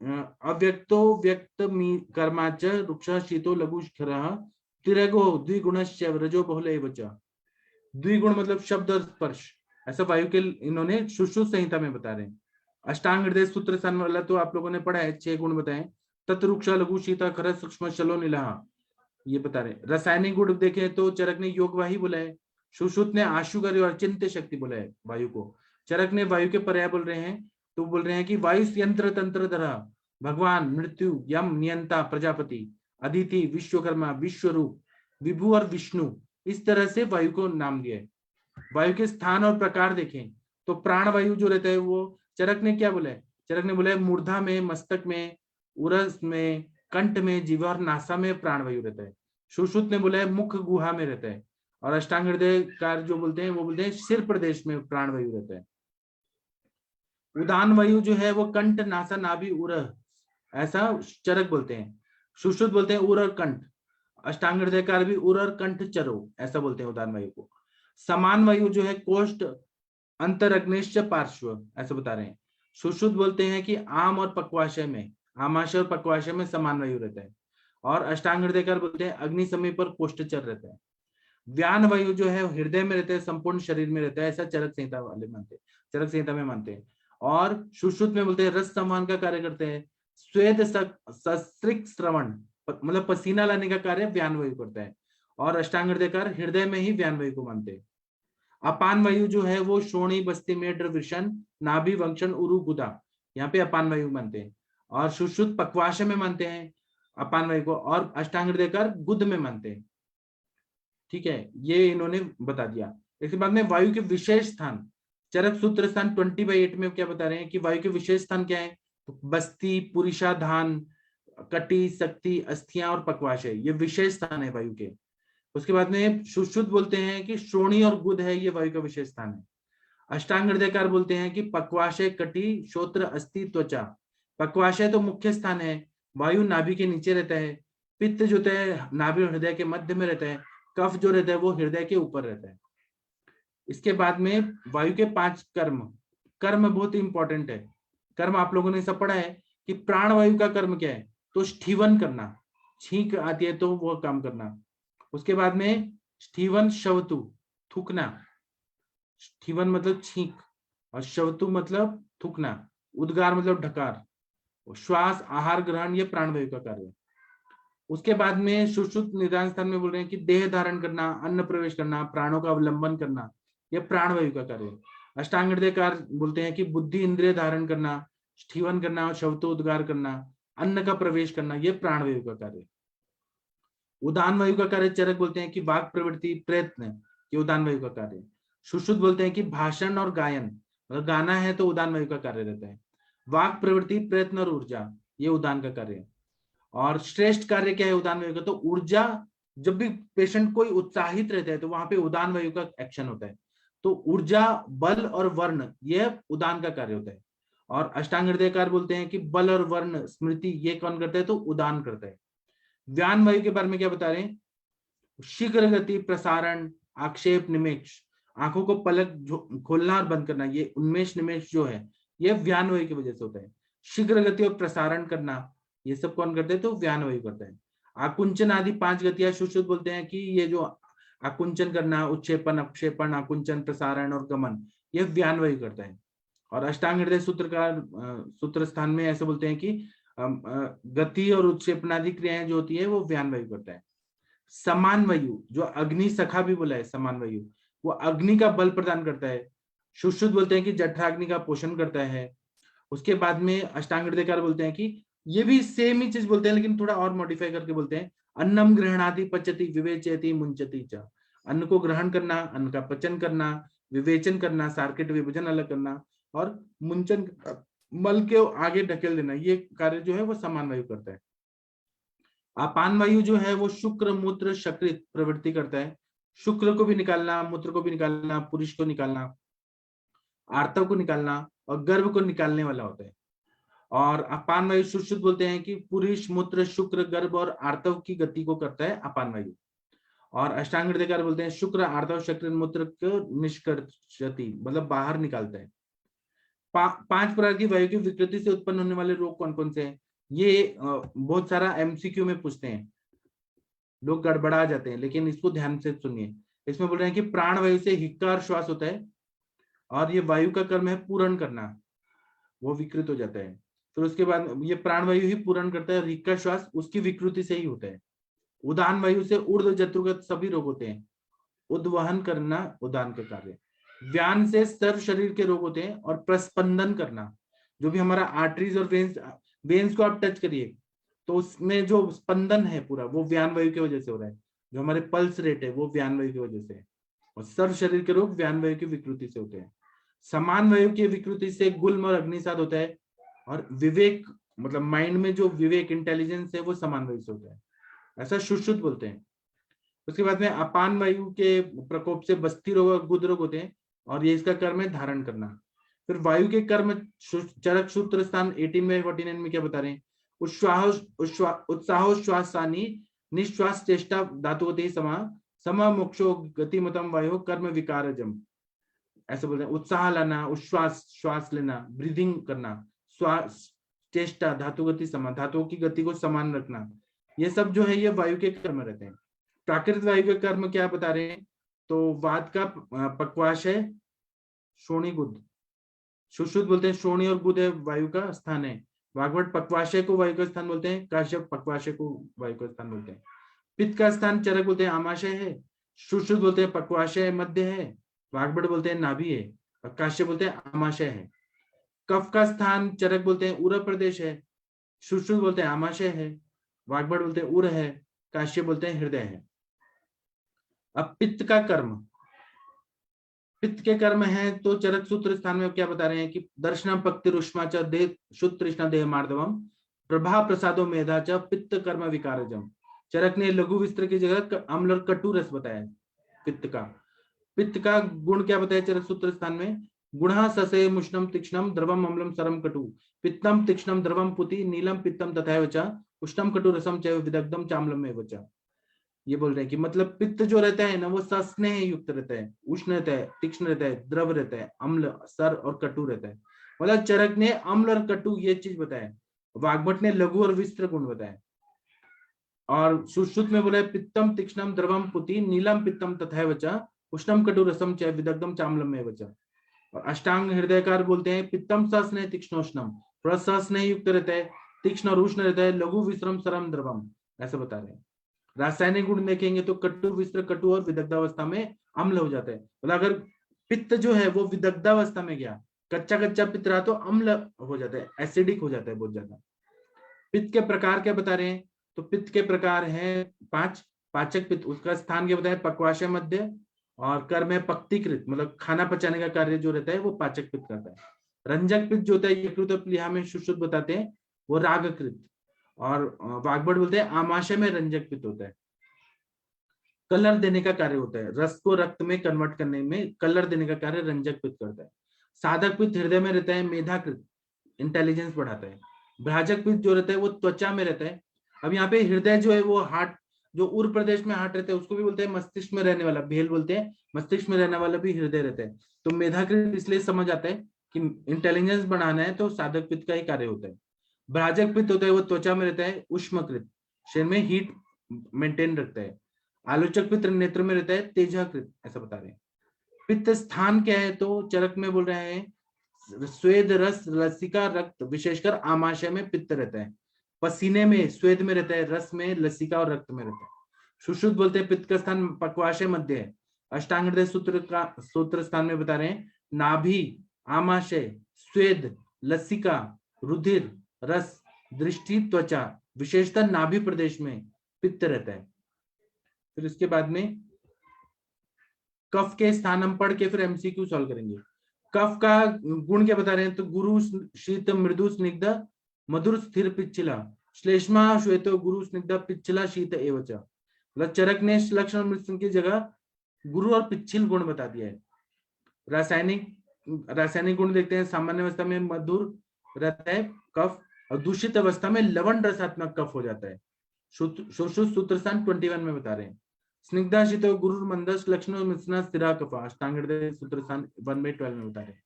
अव्यक्तो व्यक्त कर्माच रुक्ष, शीतो, लघु, खरा, तिरगो द्विगुणश्च रजो बहुल एवच। द्विगुण मतलब शब्द और स्पर्श, ऐसा वायु के इन्होंने सुश्रुत संहिता में बता रहे हैं। अष्टांग हृदय सूत्र स्थान वाला तो आप लोगों ने पढ़ा है, 6 गुण बताए। तत्रुक्ष, लघु, शीता, खर, सूक्ष्म, चलो, नीला, ये बता रहे। रासायनिक गुण देखे तो चरक ने योगवाही बोला है। सुश्रुत ने आशुगर्य और चिंत्य शक्ति बोला है वायु को। चरक ने वायु के पर्याय बोल रहे हैं, तो बोल रहे हैं कि वायु यंत्र तंत्र धरा, भगवान, मृत्यु, यम, नियंता, प्रजापति, अदिति, विश्वकर्मा, विश्वरूप, विभु और विष्णु, इस तरह से वायु को नाम दिया है। वायु के स्थान और प्रकार देखें तो प्राण वायु जो रहता है वो चरक ने क्या बोला है? चरक ने बोला है मूर्धा में, मस्तक में, उरस में, कंठ में, जीवा और नासा में प्राण वायु रहता है। सुश्रुत ने बोला है मुख गुहा में रहता है। और अष्टांग हृदयकार जो बोलते हैं वो बोलते हैं सिर प्रदेश में प्राण वायु रहता है। उदान वायु जो है वो कंठ नासा नाभि उरह ऐसा चरक बोलते हैं। सुश्रुत बोलते हैं उर और कंठ। अष्टांग हृदयकार भी उर और कंठ चरो ऐसा बोलते हैं उदान वायु को। समान वायु जो है कोष्ठ अंतर अग्निश्च पार्श्व ऐसा बता रहे हैं। सुश्रुत बोलते हैं कि आम और पक्वाशय में, आमाशय और पक्वाशय में समान वायु रहता है। और अष्टांग हृदयकार बोलते हैं अग्नि समय पर कोष्ठचर रहता है। व्यान वायु जो है हृदय में रहता है, संपूर्ण शरीर में रहता है, ऐसा चरक संहिता वाले मानते हैं, चरक संहिता में मानते हैं। और सुश्रुत में बोलते हैं रस संवहन का कार्य करते हैं। स्वेद सस्त्रिक श्रवण मतलब पसीना लाने का कार्य व्यान वायु करता है। और अष्टांग हृदयकार हृदय में ही व्यान वायु को मानते हैं। अपान वायु जो है वो श्रोणी बस्ती मेढ्र वृषण नाभि वंक्षण उरु गुदा, यहाँ पे अपान वायु मानते हैं। और सुश्रुत पक्वाशय में मानते हैं अपान वायु को, और अष्टांग हृदयकार गुद में मानते हैं। ठीक है, ये इन्होंने बता दिया। इसके बाद में वायु के विशेष स्थान, चरक सूत्र स्थान 20/8 में क्या बता रहे हैं कि वायु के विशेष स्थान क्या है। तो बस्ती, पुरुषाधान, कटी, शक्ति, अस्थियां और पक्वाशय, ये विशेष स्थान है वायु के। उसके बाद में सुश्रुत बोलते हैं कि श्रोणी और गुद है, ये वायु का विशेष स्थान है। अष्टांग हृदयकार बोलते हैं कि पक्वाशय, कटी, श्रोत्र, अस्थि, त्वचा। पक्वाशय तो मुख्य स्थान है, वायु नाभि के नीचे रहता है। पित्त जो है नाभि और हृदय के मध्य में रहता है। कफ जो रहता है वो हृदय के ऊपर रहता है। इसके बाद में वायु के 5 कर्म, कर्म बहुत इंपॉर्टेंट है। कर्म आप लोगों ने सब पढ़ा है कि प्राण वायु का कर्म क्या है, तो स्ठीवन करना, छींक आती है तो वो काम करना। उसके बाद में स्ठीवन शवतु थूकना, स्ठीवन मतलब छींक और शवतु मतलब थूकना, उद्गार मतलब ढकार, श्वास, आहार ग्रहण, ये प्राण वायु का कार्य है। उसके बाद में सुश्रुत निदान स्थान में बोल रहे हैं कि देह धारण करना, अन्न प्रवेश करना, प्राणों का अवलंबन करना, यह प्राण वायु का कार्य है। अष्टांग हृदयकार बोलते हैं कि बुद्धि इंद्रिय धारण करना, स्ठीवन करना और शब्द उद्गार करना, अन्न का प्रवेश करना, यह प्राण वायु का कार्य है। उदान वायु का कार्य चरक बोलते हैं कि वाक प्रवृत्ति, प्रयत्न, ये उदान वायु का कार्य है। सुश्रुत बोलते हैं कि भाषण और गायन, मतलब गाना है तो उदान वायु का कार्य रहता है। वाक प्रवृत्ति, प्रयत्न और ऊर्जा, ये उदान का कार्य है। और श्रेष्ठ कार्य क्या है उदान वायु का, तो ऊर्जा, जब भी पेशेंट कोई उत्साहित रहता है तो वहां पे उदान वायु का एक्शन होता है। तो ऊर्जा, बल और वर्ण, यह उदान का कार्य होता है। और अष्टांग हृदयकार बोलते हैं कि बल और वर्ण, स्मृति, ये कौन करता है, तो उदान करता है। व्यान वायु के बारे में क्या बता रहे हैं, शीघ्र गति, प्रसारण, आक्षेप, निमेष, आंखों को पलक खोलना और बंद करना, ये उन्मेष निमेष जो है ये व्यान वायु की वजह से होता है। शीघ्र गति और प्रसारण करना, ये सब कौन करते हैं, तो व्यान वायु करता है। आकुंचन आदि 5 गतियां सुश्रुत बोलते हैं कि ये जो आकुंचन करना, उत्क्षेपण, अपक्षेपण, आकुंचन, प्रसारण और गमन, ये व्यान वायु करता है। और अष्टांग हृदय सूत्रकार सूत्र स्थान में ऐसे बोलते हैं कि गति और उत्क्षेपणादि क्रियाएं जो होती है वो व्यान वायु करता है। समान वायु, जो अग्नि सखा भी बोला है, समान वायु, वो अग्नि का बल प्रदान करता है। सुश्रुत बोलते हैं कि जठराग्नि का पोषण करता है। उसके बाद में अष्टांग हृदयकार बोलते हैं कि ये भी सेम ही चीज बोलते हैं लेकिन थोड़ा और मॉडिफाई करके बोलते हैं, अन्नम ग्रहणादि पचति विवेचयति मुंचति च, अन्न को ग्रहण करना, अन्न का पचन करना, विवेचन करना, सार्किट विभाजन अलग करना, और मुंचन मल के आगे ढकेल देना, ये कार्य जो है वो समान वायु करता है। अपान वायु जो है वो शुक्र, मूत्र, शकृत प्रवृत्ति करता है। शुक्र को भी निकालना, मूत्र को भी निकालना, पुरुष को निकालना, आर्तव को निकालना और गर्भ को निकालने वाला होता है। और अपान वायु सुश्रुत बोलते हैं कि पुरुष, मूत्र, शुक्र, गर्भ और आर्तव की गति को करता है अपान वायु। और अष्टांग हृदयकार बोलते हैं शुक्र, आर्तव, शक्र, मूत्र को निष्कर्षति, मतलब बाहर निकालता है। 5 प्रकार की वायु की विकृति से उत्पन्न होने वाले रोग कौन कौन से हैं, ये बहुत सारा एमसीक्यू में पूछते हैं, लोग गड़बड़ा जाते हैं, लेकिन इसको ध्यान से सुनिए। इसमें बोल रहे हैं कि प्राण वायु से हिक्का और श्वास होता है, और ये वायु का कर्म है पूरण करना, वो विकृत हो जाता है। फिर उसके बाद ये प्राण वायु ही पूरण करता है, और हिक्का श्वास उसकी विकृति से ही होता है। उदान वायु से ऊर्ध्व जत्रुगत सभी रोग होते हैं, उद्वहन करना उदान का कार्य। व्यान से सर्व शरीर के रोग होते हैं, और प्रस्पंदन करना, जो भी हमारा आर्टरीज और वेन्स को आप टच करिए तो उसमें जो स्पंदन है पूरा वो व्यान वायु की वजह से हो रहा है, जो हमारे पल्स रेट है वो व्यान वायु की वजह से है। और सर्व शरीर के रोग व्यान वायु की विकृति से होते हैं। समान वायु की विकृति से गुल्म और अग्निसाद होता है, और विवेक मतलब माइंड में जो विवेक, इंटेलिजेंस है वो समान वायु से होता है, ऐसा सुश्रुत बोलते हैं। उसके बाद में अपान वायु के प्रकोप से बस्ती रोग और गुद रोग होते हैं, और ये इसका कर्म है धारण करना। फिर वायु के कर्म चरक सूत्र स्थान 18 में 49 में क्या बता रहे हैं? उत्साहोश्वासानी निश्वास चेष्टा धातु होते ही समा मोक्षो गतिमतम वायु कर्म विकारजम, ऐसे बोलते हैं। उत्साह लाना, उच्छ्वास श्वास लेना, ब्रीदिंग करना, श्वास चेष्टा धातु गति समान, धातुओं की गति को समान रखना, ये सब जो है ये वायु के कर्म रहते हैं। प्राकृतिक वायु के कर्म क्या बता रहे हैं? तो वात का पक्वाश है श्रोणी गुद, सुश्रुत बोलते हैं, श्रोणी और गुद है वायु का स्थान है। वाग्भट पक्वाशय को वायु का स्थान बोलते हैं, काश्यप पक्वाशय को वायु का स्थान बोलते हैं। पित्त का स्थान चरक बोलते हैं आमाशय है, सुश्रुत बोलते हैं पक्वाशय मध्य है, वाग्भट बोलते हैं नाभि है, और काश्यप बोलते हैं आमाशय है। कफ का स्थान चरक बोलते हैं उर प्रदेश है, सुश्रुत बोलते हैं आमाशय है, वाग्भट बोलते हैं उर है, काश्यप बोलते हैं हृदय है। अब पित्त का कर्म, पित्त के कर्म है तो चरक सूत्र स्थान में क्या बता रहे हैं कि दर्शनम पक्ति रुष्मा च देह शुद्ध तृष्णा देह मार्दवम प्रभा प्रसादो मेधा च पित्त कर्म विकारजम। चरक ने लघु विस्तर की जगह अम्ल और कटु रस बताया पित्त का। पित्त का गुण क्या बताया चरक सूत्र स्थान में? गुणः ससे मुष्णम तीक्ष्णम द्रवम अम्लम सरम कटु पित्तम तीक्ष्णम द्रवम पुति नीलम पित्तम तथैव च उष्णम कटु रसम चैव विदग्धम चाम्लम एव च। ये बोल रहे हैं कि मतलब पित्त जो रहता है ना वो सस्नेह युक्त रहता है, उष्ण रहता है, तीक्ष्ण रहता है, द्रव रहता है, अम्ल सर और कटु रहता है। मतलब चरक ने अम्ल और कटु ये चीज बताया, वाग्भट ने लघु और विस्त्र गुण बताया, और सुश्रुत में बोला पित्तम तीक्ष्णम द्रवम पुति नीलम पित्तम तथैव च उष्णम कटु रसम च विदग्धम चाम्लम एव च। और अष्टांग हृदयकार बोलते हैं पित्तम सस्नेह तीक्ष्णोष्णम, थोड़ा सस्नेह युक्त रहता है, तीक्ष्ण और उष्ण रहता है, लघु विश्रम सरम द्रवम, ऐसा बता रहे हैं। रासायनिक गुण देखेंगे तो कटु विस्त्र कटु और विदग्धावस्था में अम्ल हो जाता है। मतलब अगर पित्त जो है वो विदग्धावस्था में गया, कच्चा कच्चा पित्त रहा तो अम्ल हो जाता है, एसिडिक हो जाता है बहुत ज्यादा। पित्त के प्रकार क्या बता रहे हैं? तो पित्त के प्रकार हैं 5। पाचक पित्त, उसका स्थान क्या बताया? पक्वाशय मध्य, और कर्म है पक्तिकृत, मतलब खाना पचाने का कार्य जो रहता है वो पाचक पित्त करता है। रंजक पित्त जो होता है यकृत और प्लीहा में सुश्रुत बताते हैं, वो रागकृत, और वाग्भट बोलते हैं आमाशय में रंजक पित्त होता है। कलर देने का कार्य होता है, रस को रक्त में कन्वर्ट करने में कलर देने का कार्य रंजक पित्त करता है। साधक पित्त हृदय में रहता है, मेधाकृत, इंटेलिजेंस बढ़ाता है। भ्राजक पित्त जो रहता है वो त्वचा में रहता है। अब यहाँ पे हृदय जो है वो हार्ट, जो उर प्रदेश में हार्ट रहता है उसको भी बोलते हैं मस्तिष्क में रहने वाला, भेल बोलते हैं, मस्तिष्क में रहने वाला भी हृदय रहता है। तो मेधाकृत इसलिए समझ आता है कि इंटेलिजेंस बढ़ाना है तो साधक पित्त का ही कार्य होता है। भ्राजक पित्त होता है वो त्वचा में रहता है, उष्मकृत, शरीर में हीट मेंटेन रखता है। आलोचक पित्त नेत्र में रहता है, तेजाकृत, ऐसा बता रहे हैं। पित्त स्थान क्या है? तो चरक में बोल रहे हैं स्वेद रस लसिका रक्त, विशेषकर आमाशय में पित्त रहता है। पसीने में स्वेद में रहता है, रस में लसिका और रक्त में रहता है। सुश्रुत बोलते हैं पित्त का स्थान पक्वाशय मध्य है। अष्टांग हृदय सूत्र स्थान में बता रहे हैं नाभि, आमाशय, स्वेद, लसिका, रुधिर, रस, दृष्टि, त्वचा, विशेषतः नाभि प्रदेश में पित्त रहता है। फिर इसके बाद में कफ के स्थान हम पढ़ के फिर एमसीक्यू सॉल्व करेंगे। कफ का गुण क्या बता रहे हैं? तो गुरु शीत मृदु स्निग्ध मधुर स्थिर पिच्छला श्लेष्मा श्वेतो गुरु स्निग्ध पिच्छला शीत एवच। मतलब चरक ने लक्षण मिश्रण की जगह गुरु और पिच्छिल गुण बता दिया है। रासायनिक गुण देखते हैं, सामान्य अवस्था में मधुर रहता है कफ, और दूषित अवस्था में लवण रसात्मक कफ हो जाता है। सूत्र स्थान 21 में बता रहे हैं। स्निग्धा शीत गुरु मंदस लक्षण मिश्रण स्थिरा कफ, अष्टांग हृदय सूत्र स्थान 1/12 में बता रहे हैं।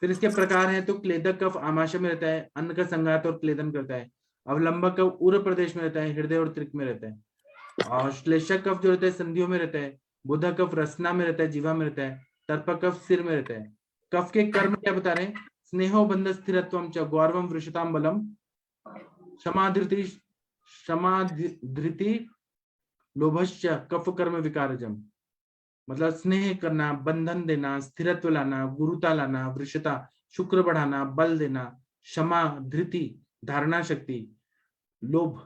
फिर इसके प्रकार हैं तो क्लेदक कफ आमाशय में रहता है, अन्न का संघात और क्लेदन करता है। अवलंबक कफ उर प्रदेश में रहता है, हृदय और त्रिक में रहता है। और श्लेषक कफ जो रहता है संधियों में रहता है। बुधा कफ रसना में रहता है, जीवा में रहता है। तर्पक कफ सिर में रहता है। कफ के कर्म क्या बता रहे हैं? स्नेहो बंध स्थिरत्वम च गौरवम वृषताम बलम क्षमाधृति लोभश्च कफ कर्म विकारजम। मतलब स्नेह करना, बंधन देना, स्थिरत्व लाना, गुरुता लाना, वृषता शुक्र बढ़ाना, बल देना, क्षमा, धृति धारणा शक्ति, लोभ,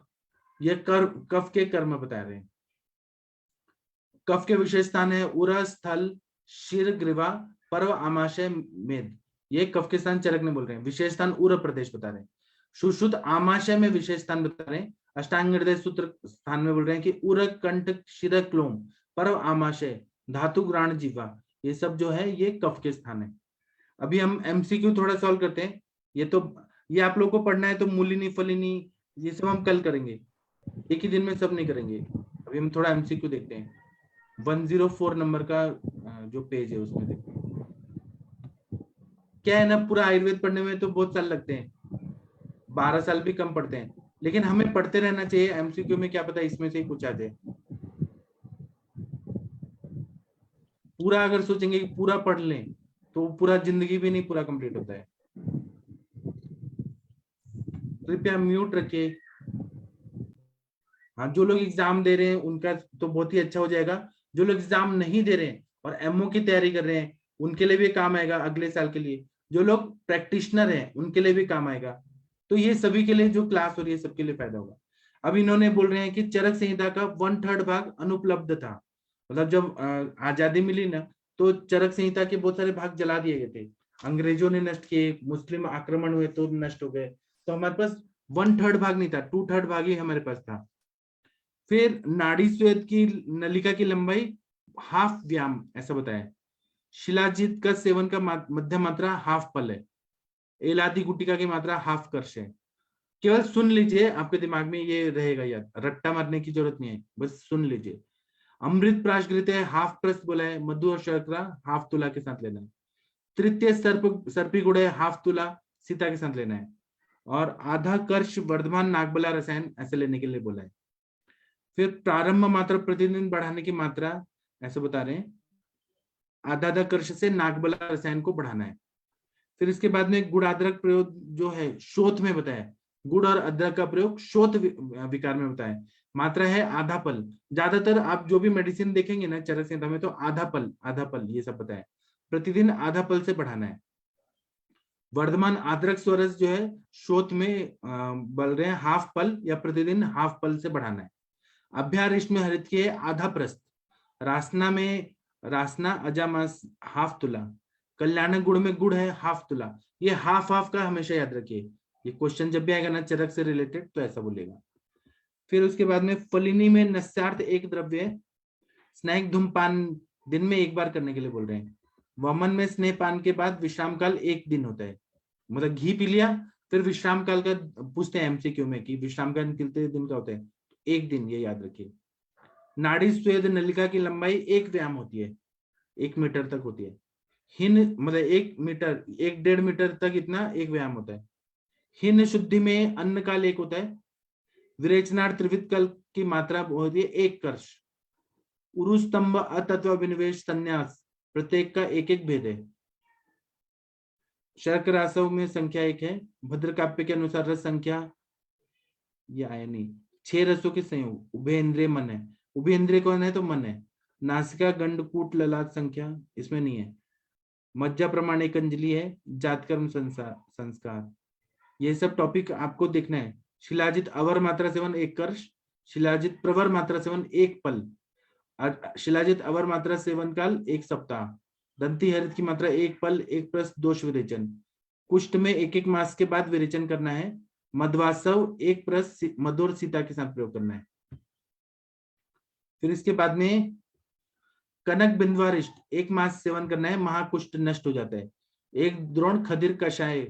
ये कफ के कर्म बता रहे हैं। कफ के विशेष स्थान है उर स्थल शिर ग्रीवा पर्व आमाशय मेद, ये कफ के स्थान चरक ने बोल रहे हैं। विशेष स्थान उर प्रदेश बता रहे हैं। सुश्रुत आमाशय में विशेष स्थान बता रहे हैं। अष्टांग हृदय सूत्र स्थान में बोल रहे हैं कि उरक कंठ शिरक लोम परव आमाशय धातु ग्राण जीवा, ये सब जो है ये कफ के स्थान है। अभी हम एमसीक्यू थोड़ा सॉल्व करते हैं। ये आप लोगों को पढ़ना है तो मूलिनी फलिनी ये सब हम कल करेंगे, एक ही दिन में सब नहीं करेंगे। अभी हम थोड़ा एमसीक्यू देखते हैं। 104 नंबर का जो पेज है उसमें देखते हैं। क्या है ना, पूरा आयुर्वेद पढ़ने में तो बहुत साल लगते हैं, 12 साल भी कम पढ़ते हैं, लेकिन हमें पढ़ते रहना चाहिए। एमसीक्यू में क्या पता इसमें से ही कुछ आ जाए। पूरा अगर सोचेंगे कि पूरा पढ़ लें तो पूरा जिंदगी भी नहीं पूरा कंप्लीट होता है। कृपया म्यूट रखिए। हाँ, जो लोग एग्जाम दे रहे हैं उनका तो बहुत ही अच्छा हो जाएगा। जो लोग एग्जाम नहीं दे रहे हैं और एमओ की तैयारी कर रहे हैं उनके लिए भी काम आएगा अगले साल के लिए। जो लोग प्रैक्टिशनर हैं उनके लिए भी काम आएगा। तो ये सभी के लिए जो क्लास हो रही है सबके लिए फायदा होगा। अब इन्होंने बोल रहे हैं कि चरक संहिता का 1/3 भाग अनुपलब्ध था। मतलब जब आजादी मिली ना तो चरक संहिता के बहुत सारे भाग जला दिए गए थे, अंग्रेजों ने नष्ट किए, मुस्लिम आक्रमण हुए तो नष्ट हो गए। तो हमारे पास 1/3 भाग नहीं था, 2/3 भाग ही हमारे पास था। फिर नाड़ी स्वेद की नलिका की लंबाई हाफ व्याम ऐसा बताया। शिलाजीत का सेवन का मध्य मात्रा हाफ पल है। एलादी गुटिका की मात्रा हाफ कर्ष है। केवल सुन लीजिए, आपके दिमाग में ये रहेगा याद, रट्टा मारने की जरूरत नहीं है, बस सुन लीजिए। अमृत प्राशगृत है, हाफ प्रस्त बोला है। मधु और शर्करा हाफ तुला के साथ लेना है। तृतीय सर्पी गुड़ है, हाफ तुला सीता के साथ लेना है। और आधा कर्ष वर्धमान नागबला रसायन ऐसे लेने के लिए बोला है। फिर प्रारंभ मात्रा प्रतिदिन बढ़ाने की मात्रा ऐसे बता रहे हैं, आधा कर्ष से नागबला रसायन को बढ़ाना है। फिर इसके बाद में गुड़ अदरक प्रयोग जो है शोथ में बताया, गुड़ और अदरक का प्रयोग शोथ विकार में बताया। मात्रा है आधा पल। ज्यादातर आप जो भी मेडिसिन देखेंगे ना चरक संहिता में तो आधा पल ये सब बताया। प्रतिदिन आधा पल से बढ़ाना है। वर्धमान आद्रक स्वरस जो है शोथ में बोल रहे हैं हाफ पल या प्रतिदिन हाफ पल से बढ़ाना है। अभ्यारिष्ट में हरित की है आधा प्रस्त। रासना में रासना अजामास हाफ तुला। कल्याणक गुड़ में गुड़ है हाफ तुला। ये हाफ का हमेशा याद रखिए, ये क्वेश्चन जब भी आएगा ना चरक से रिलेटेड तो ऐसा बोलेगा। फिर उसके बाद में फलिनी में नस्यार्थ एक द्रव्य है। स्नैक धूमपान दिन में एक बार करने के लिए बोल रहे हैं। वमन में स्नेहपान के बाद विश्राम काल 1 दिन होता है। मतलब घी पी लिया फिर विश्राम काल का पूछते हैं एमसीक्यू में कि विश्राम काल कितने दिन का होता है, 1 दिन, ये याद रखिए। नाड़ी स्वेद नलिका की लंबाई 1 व्याम होती है, 1 मीटर तक होती है। हिन मतलब 1.5 मीटर तक इतना 1 व्याम होता है। हिन शुद्धि में अन्न काल 1 होता है। विरेचनार्थ त्रिविध काल की मात्रा होती है 1 कर्ष। उरुस्तंभ अतत्व विनिवेश संन्यास प्रत्येक का 1 भेद है। शर्क रासव में संख्या 1 है। भद्रकाव्य के अनुसार रस संख्या ये आया नहीं। 6 रसों के संयोग उभय इंद्रिय मन है। उभय इंद्रिय कौन है तो मन है। नासिका गंडकूट ललाट संख्या इसमें नहीं है। मज्जा प्रमाण एक अंजलि है। जातकर्म संस्कार ये सब टॉपिक आपको देखना है। शिलाजित अवर मात्रा सेवन 1 कर्ष। शिलाजित प्रवर मात्रा सेवन 1 पल। शिलाजित अवर मात्रा सेवन काल 1 सप्ताह। दंती हरित की मात्रा 1 पल 1 प्रस्त दोष विरेचन। कुष्ठ में 1 मास के बाद विरेचन करना है। मध्वासव 1 प्रस्त मधुर सीता के साथ प्रयोग करना है। फिर इसके बाद में कनक बिंदवारिष्ट 1 मास सेवन करना है, महाकुष्ठ नष्ट हो जाता है। 1 द्रोण खदिर कषाय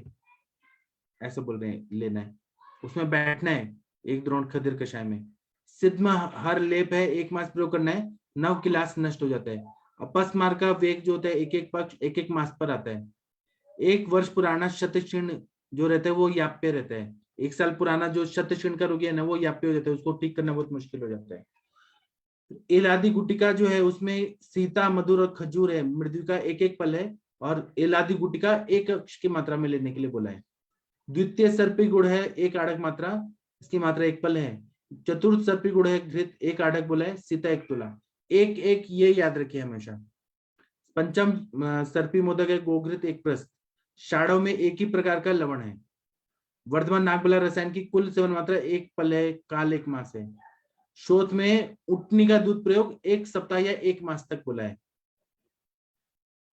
ऐसे बोल रहे हैं लेना है, उसमें बैठना है 1 द्रोण खदिर कषाय में। सिद्ध हर लेप है 1 मास प्रयोग करना है, 9 किलास नष्ट हो जाता है। अपस्मार का वेग जो होता है 1 पक्ष 1 मास पर आता है। 1 वर्ष पुराना शतक्षीण जो रहता है वो याप्य रहता है। 1 साल पुराना जो शतक्षीण का रोगी है ना वो याप्य हो जाता है, उसको ठीक करना बहुत मुश्किल हो जाता है। एलादी गुटिका जो है उसमें सीता मधुर और खजूर है। मृत्यु का 1 पल है और एलादी गुटिका 1 अक्ष की मात्रा में लेने के लिए बोला है। द्वितीय सर्पी गुड़ है 1 आड़क मात्रा, इसकी मात्रा 1 पल है। चतुर्थ सर्पी गुड़ है घृत 1 आड़क बोला है, सीता 1 तुला। 1 ये याद रखिए हमेशा। पंचम सर्पी मोदक है गोघृत 1 प्रस्त। शाड़व में 1 ही प्रकार का लवण है। वर्धमान नागबला रसायन की कुल सेवन मात्रा 1 पल है, काल 1 मास है। शोथ में उटनी का दूध प्रयोग 1 सप्ताह या 1 मास तक बोला है।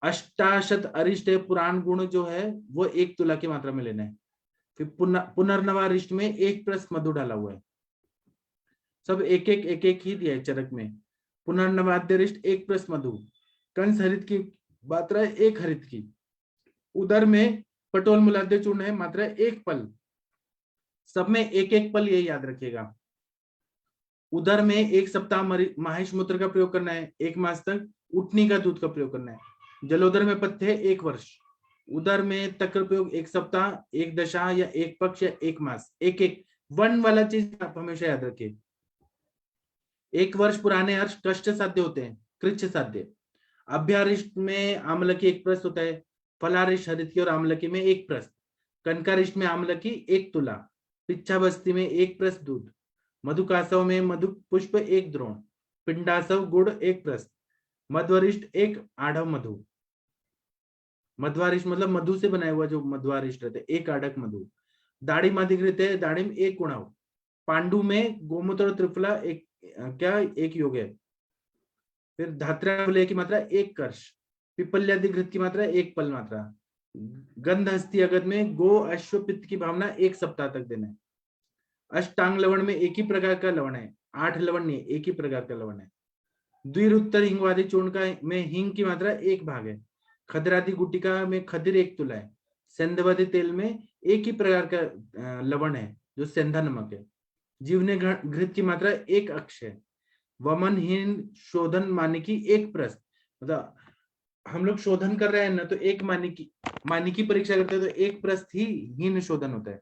अष्टाशत अरिष्ट पुराण गुण जो है वो 1 तुला की मात्रा में लेना है। फिर पुनर्नवा अरिष्ट में 1 प्रस्त मधु डाला हुआ है। सब एक एक ही दिया है चरक में। पुनर्नवाद्यरिष्ट एक प्लस मधु, कंस हरित की मात्रा एक हरित की, उदर में पटोल मूलाद्य चूर्ण है मात्रा एक पल, सब में एक पल, ये याद रखिएगा। उदर में एक सप्ताह माहिष मूत्र का प्रयोग करना है, एक मास तक उठनी का दूध का प्रयोग करना है। जलोदर में पथ्य एक वर्ष, उदर में तक का प्रयोग एक सप्ताह, एक दशा या एक पक्ष या एक मास, एक वन वाला चीज आप हमेशा याद रखिए। एक वर्ष पुराने अर्श कष्ट साध्य होते हैं, कृच्छ साध्य। अभ्यारिष्ट में आमलकी एक प्रस्त होता है, फलारिष्ट हरित और आमलकी में एक प्रस्त, कनकारिष्ट में आमलकी एक तुला, पिच्छाबस्ती में एक प्रस्त दूध, मधुकासव में मधु पुष्प एक द्रोण, पिंडासव गुड़ एक प्रस्त, मध्वरिष्ट एक आढ़व मधु, मध्वारिष्ट मतलब मधु से बनाया हुआ जो मध्वारिष्ट रहते एक आढ़क मधु, दाड़िम अधिकृत है, दाड़िम एक गुणाव, पांडु में गोमूत्र और त्रिफला एक क्या एक योग है। फिर धात्रा की मात्रा एक कर्ष, पिपल्याधिकृत की मात्रा एक पल मात्रा, गंध हस्ती अगत में गो अश्व पित्त की भावना एक सप्ताह तक देना है। अष्टांग लवण में एक ही प्रकार का लवण है, 8 लवण नहीं, एक ही प्रकार का लवण है। द्विरुत्तर हिंगवादी चूर्ण का में हिंग की मात्रा एक भाग है। खदरादी गुटिका में खदिर एक तुला है। सेंधवादी तेल में एक ही प्रकार का लवण है जो सेंधा नमक है। जीवने घृत की मात्रा एक अक्ष है। वमनहीन शोधन मानिकी एक प्रस्त, मतलब हम लोग शोधन कर रहे हैं ना, तो एक मानिकी परीक्षा करते हैं तो एक प्रस्त ही हीन शोधन होता है।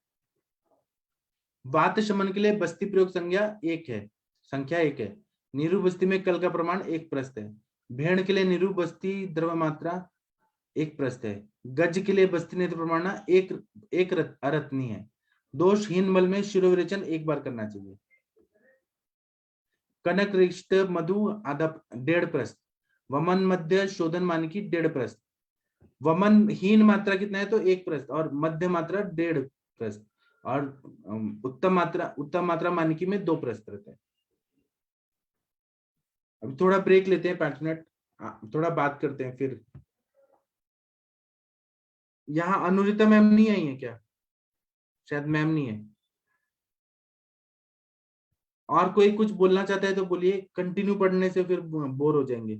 वात शमन के लिए बस्ती प्रयोग संख्या एक है। नीरु बस्ती में कल का प्रमाण एक प्रस्त है। भेड़ के लिए नीरु बस्ती द्रव मात्रा एक प्रस्त है। गज के लिए बस्ती नेत्र प्रमाण एक अरत्नी है। दोषहीन मल में शिरोविरेचन एक बार करना चाहिए। कनक रिष्ट मधु आधा 1.5 प्रस्त, वमन मध्य शोधन मानिकी 1.5 प्रस्त, वमन हीन मात्रा कितना है तो 1 प्रस्त और मध्य मात्रा 1.5 प्रस्त और उत्तम मात्रा मानिकी में 2 प्रस्त रहते हैं। अभी थोड़ा ब्रेक लेते हैं 5 मिनट, थोड़ा बात करते हैं फिर। यहाँ अनुरिता मैम नहीं आई है क्या? शायद मैम नहीं है। और कोई कुछ बोलना चाहता है तो बोलिए, कंटिन्यू पढ़ने से फिर बोर हो जाएंगे।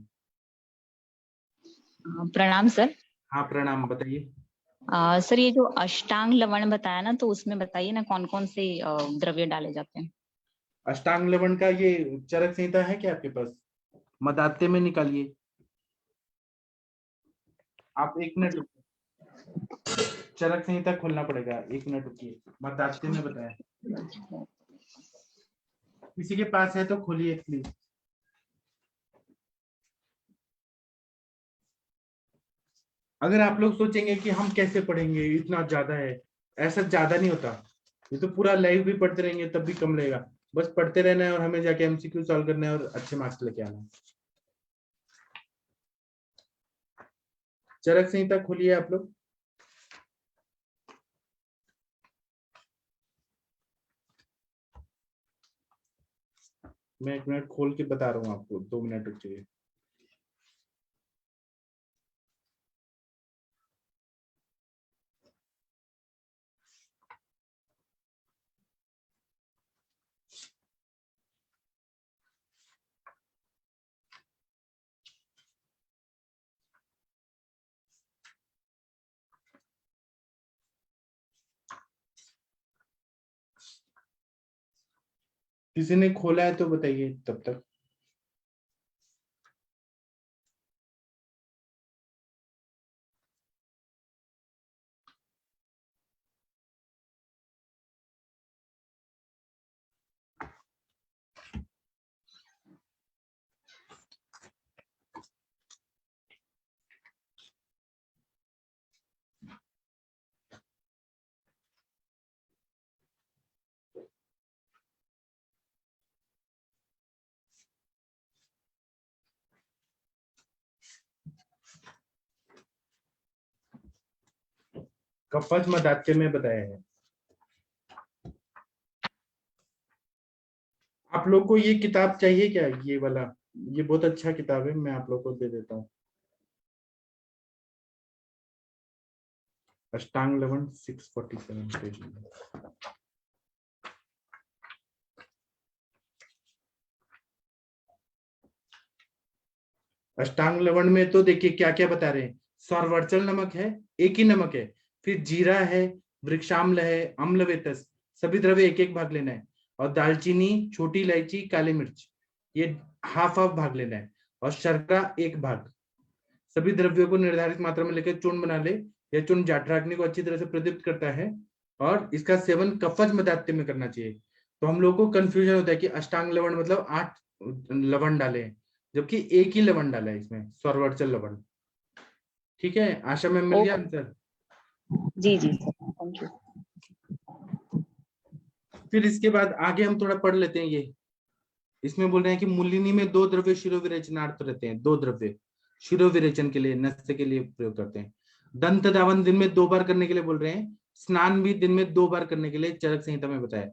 प्रणाम सर। हाँ प्रणाम, बताइए। सर ये जो अष्टांग लवण बताया ना, तो उसमें बताइए ना कौन कौन से द्रव्य डाले जाते हैं। अष्टांग लवण का ये चरक संहिता है क्या आपके पास? मदात्ते में निकालिए। आप 1 मिनट रुकिए, चरक संहिता खोलना पड़ेगा। 1 मिनट रुकिए, मदात्ते में बताया। किसी के पास है तो खोलिए प्लीज। अगर आप लोग सोचेंगे कि हम कैसे पढ़ेंगे, इतना ज्यादा है, ऐसा ज्यादा नहीं होता। ये तो पूरा लाइव भी पढ़ते रहेंगे तब भी कम लगेगा। बस पढ़ते रहना है और हमें जाके एमसीक्यू सॉल्व करना है और अच्छे मार्क्स लेके आना है। चरक संहिता खोलिए आप लोग। मैं 1 मिनट खोल के बता रहा हूँ आपको, 2 मिनट रुकिए। किसी ने खोला है तो बताइए तब तक। कपच मदात्य में बताया है। आप लोग को ये किताब चाहिए क्या? ये वाला, ये बहुत अच्छा किताब है, मैं आप लोग को दे देता हूँ। अष्टांग लवण 647 पेज। अष्टांग लवण में तो देखिए क्या क्या बता रहे हैं। सौरवर्चल नमक है, एक ही नमक है, फिर जीरा है, वृक्षाम्ल है, अम्लवेतस, सभी द्रव्य एक एक भाग लेना है, और दालचीनी, छोटी इलायची, काली मिर्च, ये हाफ हाफ भाग लेना है, और शर्करा एक भाग। सभी द्रव्यों को निर्धारित मात्रा में लेकर चूर्ण बना ले। यह चूर्ण जठराग्नि को अच्छी तरह से प्रदीप्त करता है, और इसका सेवन कफज मदात्य में करना चाहिए। तो हम लोग को कंफ्यूजन होता है कि अष्टांग लवण मतलब 8 लवण डाले हैं, जबकि एक ही लवण डाला है इसमें, सौरवर्चल लवण। ठीक है, आशा में मिल गया आंसर। जी जी सर, थैंक यू। फिर इसके बाद आगे हम थोड़ा पढ़ लेते हैं। ये इसमें बोल रहे हैं कि मूलिनी में 2 द्रव्य शिरोविरेचनार्थ रहते हैं। 2 द्रव्य शिरोविरेचन के लिए, नस्य के लिए प्रयोग करते हैं। दंत धावन दिन में 2 बार करने के लिए बोल रहे हैं। स्नान भी दिन में 2 बार करने के लिए चरक संहिता में बताया।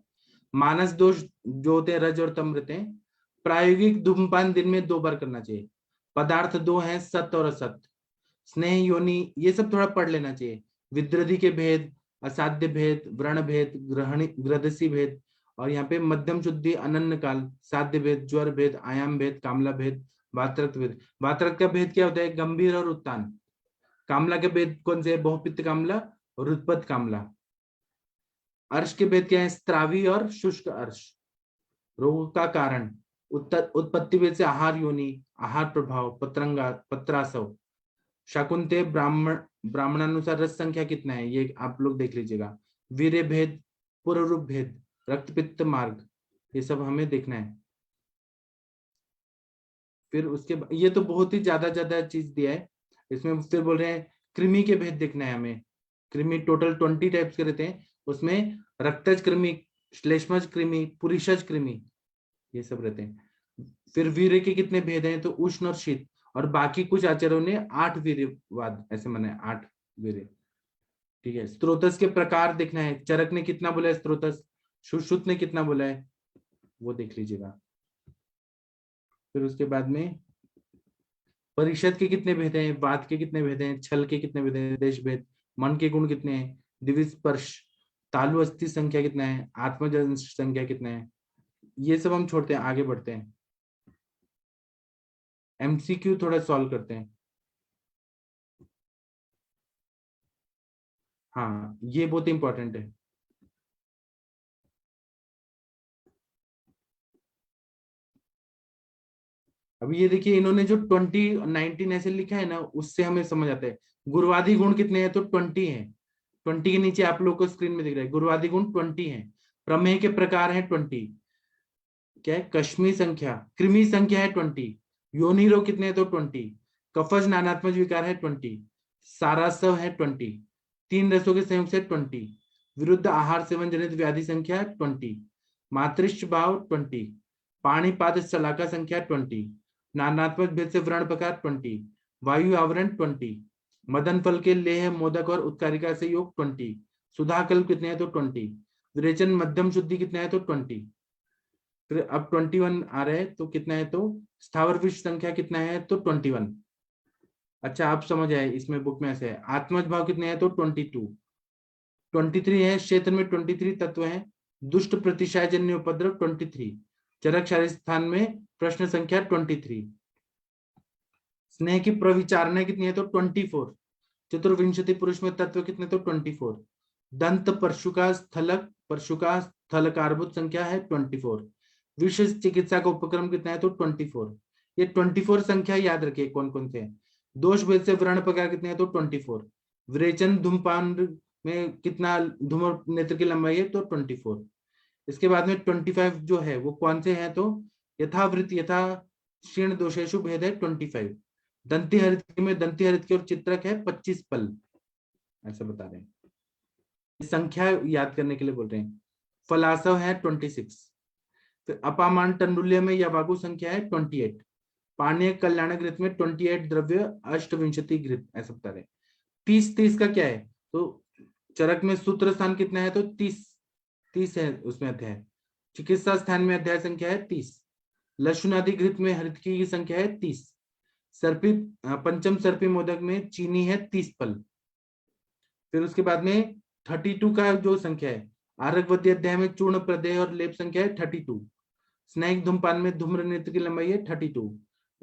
मानस दोष जो होते हैं रज और तम रहते हैं। प्रायोगिक धूमपान दिन में 2 बार करना चाहिए। पदार्थ 2 हैं, सत और असत। स्नेह योनि, ये सब थोड़ा पढ़ लेना चाहिए। विद्रधि के भेद, असाध्य भेद, व्रण भेद, ग्रहणी ग्रदसी भेद, और यहाँ पे मध्यम शुद्धि, अनन्न काल, साध्य भेद, ज्वर भेद, आयाम भेद, कामला भेद, वात्रक भेद। वात्रक का भेद क्या होता है? गंभीर और उत्तान। कामला के भेद कौन से? बहुपित्त कामला और उत्पत्त कामला। अर्श के भेद क्या है? स्त्रावी और शुष्क अर्श। रोग का कारण, उत्पत्ति भेद से आहार योनि, आहार प्रभाव, पत्रंगा, पत्रासव। शाकुंते ब्राह्मणानुसार रस संख्या कितना है ये आप लोग देख लीजिएगा। वीर्य भेद, पूर्व भेद, रक्तपित्त मार्ग, ये सब हमें देखना है। फिर उसके ये तो बहुत ही ज्यादा चीज दिया है इसमें। फिर बोल रहे हैं कृमि के भेद देखना है हमें। कृमि टोटल 20 टाइप्स के रहते हैं, उसमें रक्तज कृमि, श्लेष्मज कृमि, पुरीषज कृमि, ये सब रहते हैं। फिर वीर्य के कितने भेद हैं? तो उष्ण और शीत, और बाकी कुछ आचार्यों ने 8 वीर्यवाद ऐसे माने, 8 वीर्य। ठीक है, स्त्रोतस के प्रकार देखना है। चरक ने कितना बोला है स्त्रोतस, सुश्रुत ने कितना बोला है, वो देख लीजिएगा। फिर उसके बाद में परिषद के कितने भेद हैं, वाद के कितने भेद हैं, छल के कितने भेद हैं, देश भेद, मन के गुण कितने हैं, दिविस्पर्श, तालु अस्थि संख्या कितना है, आत्मजन संख्या कितना है, ये सब हम छोड़ते हैं, आगे बढ़ते हैं। एमसीक्यू थोड़ा सॉल्व करते हैं। हाँ, ये बहुत इंपॉर्टेंट है। अभी ये देखिए, इन्होंने जो 20 19 ऐसे लिखा है ना, उससे हमें समझ आता है। गुरुवादी गुण कितने हैं? तो 20 हैं। 20 के नीचे आप लोग को स्क्रीन में दिख रहा है, गुरुवादी गुण 20 हैं। प्रमेय के प्रकार हैं 20। क्या है? कश्मी संख्या, कृमि संख्या है 20। योनि रोग कितने हैं? तो 20। कफज नानात्मक विकार है 20। सारासव है 20। 3 रसों के संयोग से 20। विरुद्ध आहार सेवन जनित व्याधि संख्या 20। मातृश्च भाव 20। पाणीपाद शलाका संख्या 20। नानात्मक भेद से व्रण प्रकार 20। वायु आवरण 20। मदन फल के लेह, मोदक और उत्कारिका से योग 20। सुधाकल्प कितने हैं? तो 20। विरेचन मध्यम शुद्धि कितना है? तो 20। फिर अब 21 आ रहे हैं, तो कितना है? तो स्थावर विष संख्या कितना है? तो 21। अच्छा, आप समझ आए, इसमें बुक में ऐसे है। आत्मज भाव कितने हैं? तो 22। 23 है, क्षेत्र में 23 तत्व हैं। दुष्ट प्रतिशय जन्य उपद्रव 23। चरक शारीर स्थान में प्रश्न संख्या 23। स्नेह की प्रविचारणा कितनी है? तो 24। चतुर्विंशति पुरुष में तत्व कितने? तो 24। दंत परशुका स्थलकारभूत संख्या है 24। विशेष चिकित्सा का उपक्रम कितना है? तो 24। ये 24 संख्या याद रखिए कौन कौन से हैं। दोष भेद से व्रण प्रकार कितने हैं? तो 24। विरेचन धूमपान में कितना धूम्र नेत्र की लंबाई है? तो 24। इसके बाद में 25 जो है वो कौन से हैं? तो यथावृत्त यथा क्षीण दोषेशु भेद है 25। दंती हरित में दंती हरित की और चित्रक है 25 पल, ऐसा बता रहे हैं। संख्या याद करने के लिए बोल रहे हैं। फलासव है 26। फिर अपामान टंडुल्य में यवागु संख्या है 28। पानीय कल्याण घृत में 28 द्रव्य अष्टविंशति घृत, ऐसा बता रहे हैं। 30 का क्या है? तो चरक में सूत्र स्थान कितना है? तो 30 है उसमें अध्याय। चिकित्सा स्थान में अध्याय संख्या है 30। लशुनादि घृत में हरित की संख्या है 30। सर्पी पंचम सर्पी मोदक में चीनी है 30 पल। फिर उसके बाद में 32 का जो संख्या है, आरगवती अध्याय में चूर्ण प्रदेय और लेप संख्या है 32। स्नैक धूमपान में धूम्र नेत्र की लंबाई है 32।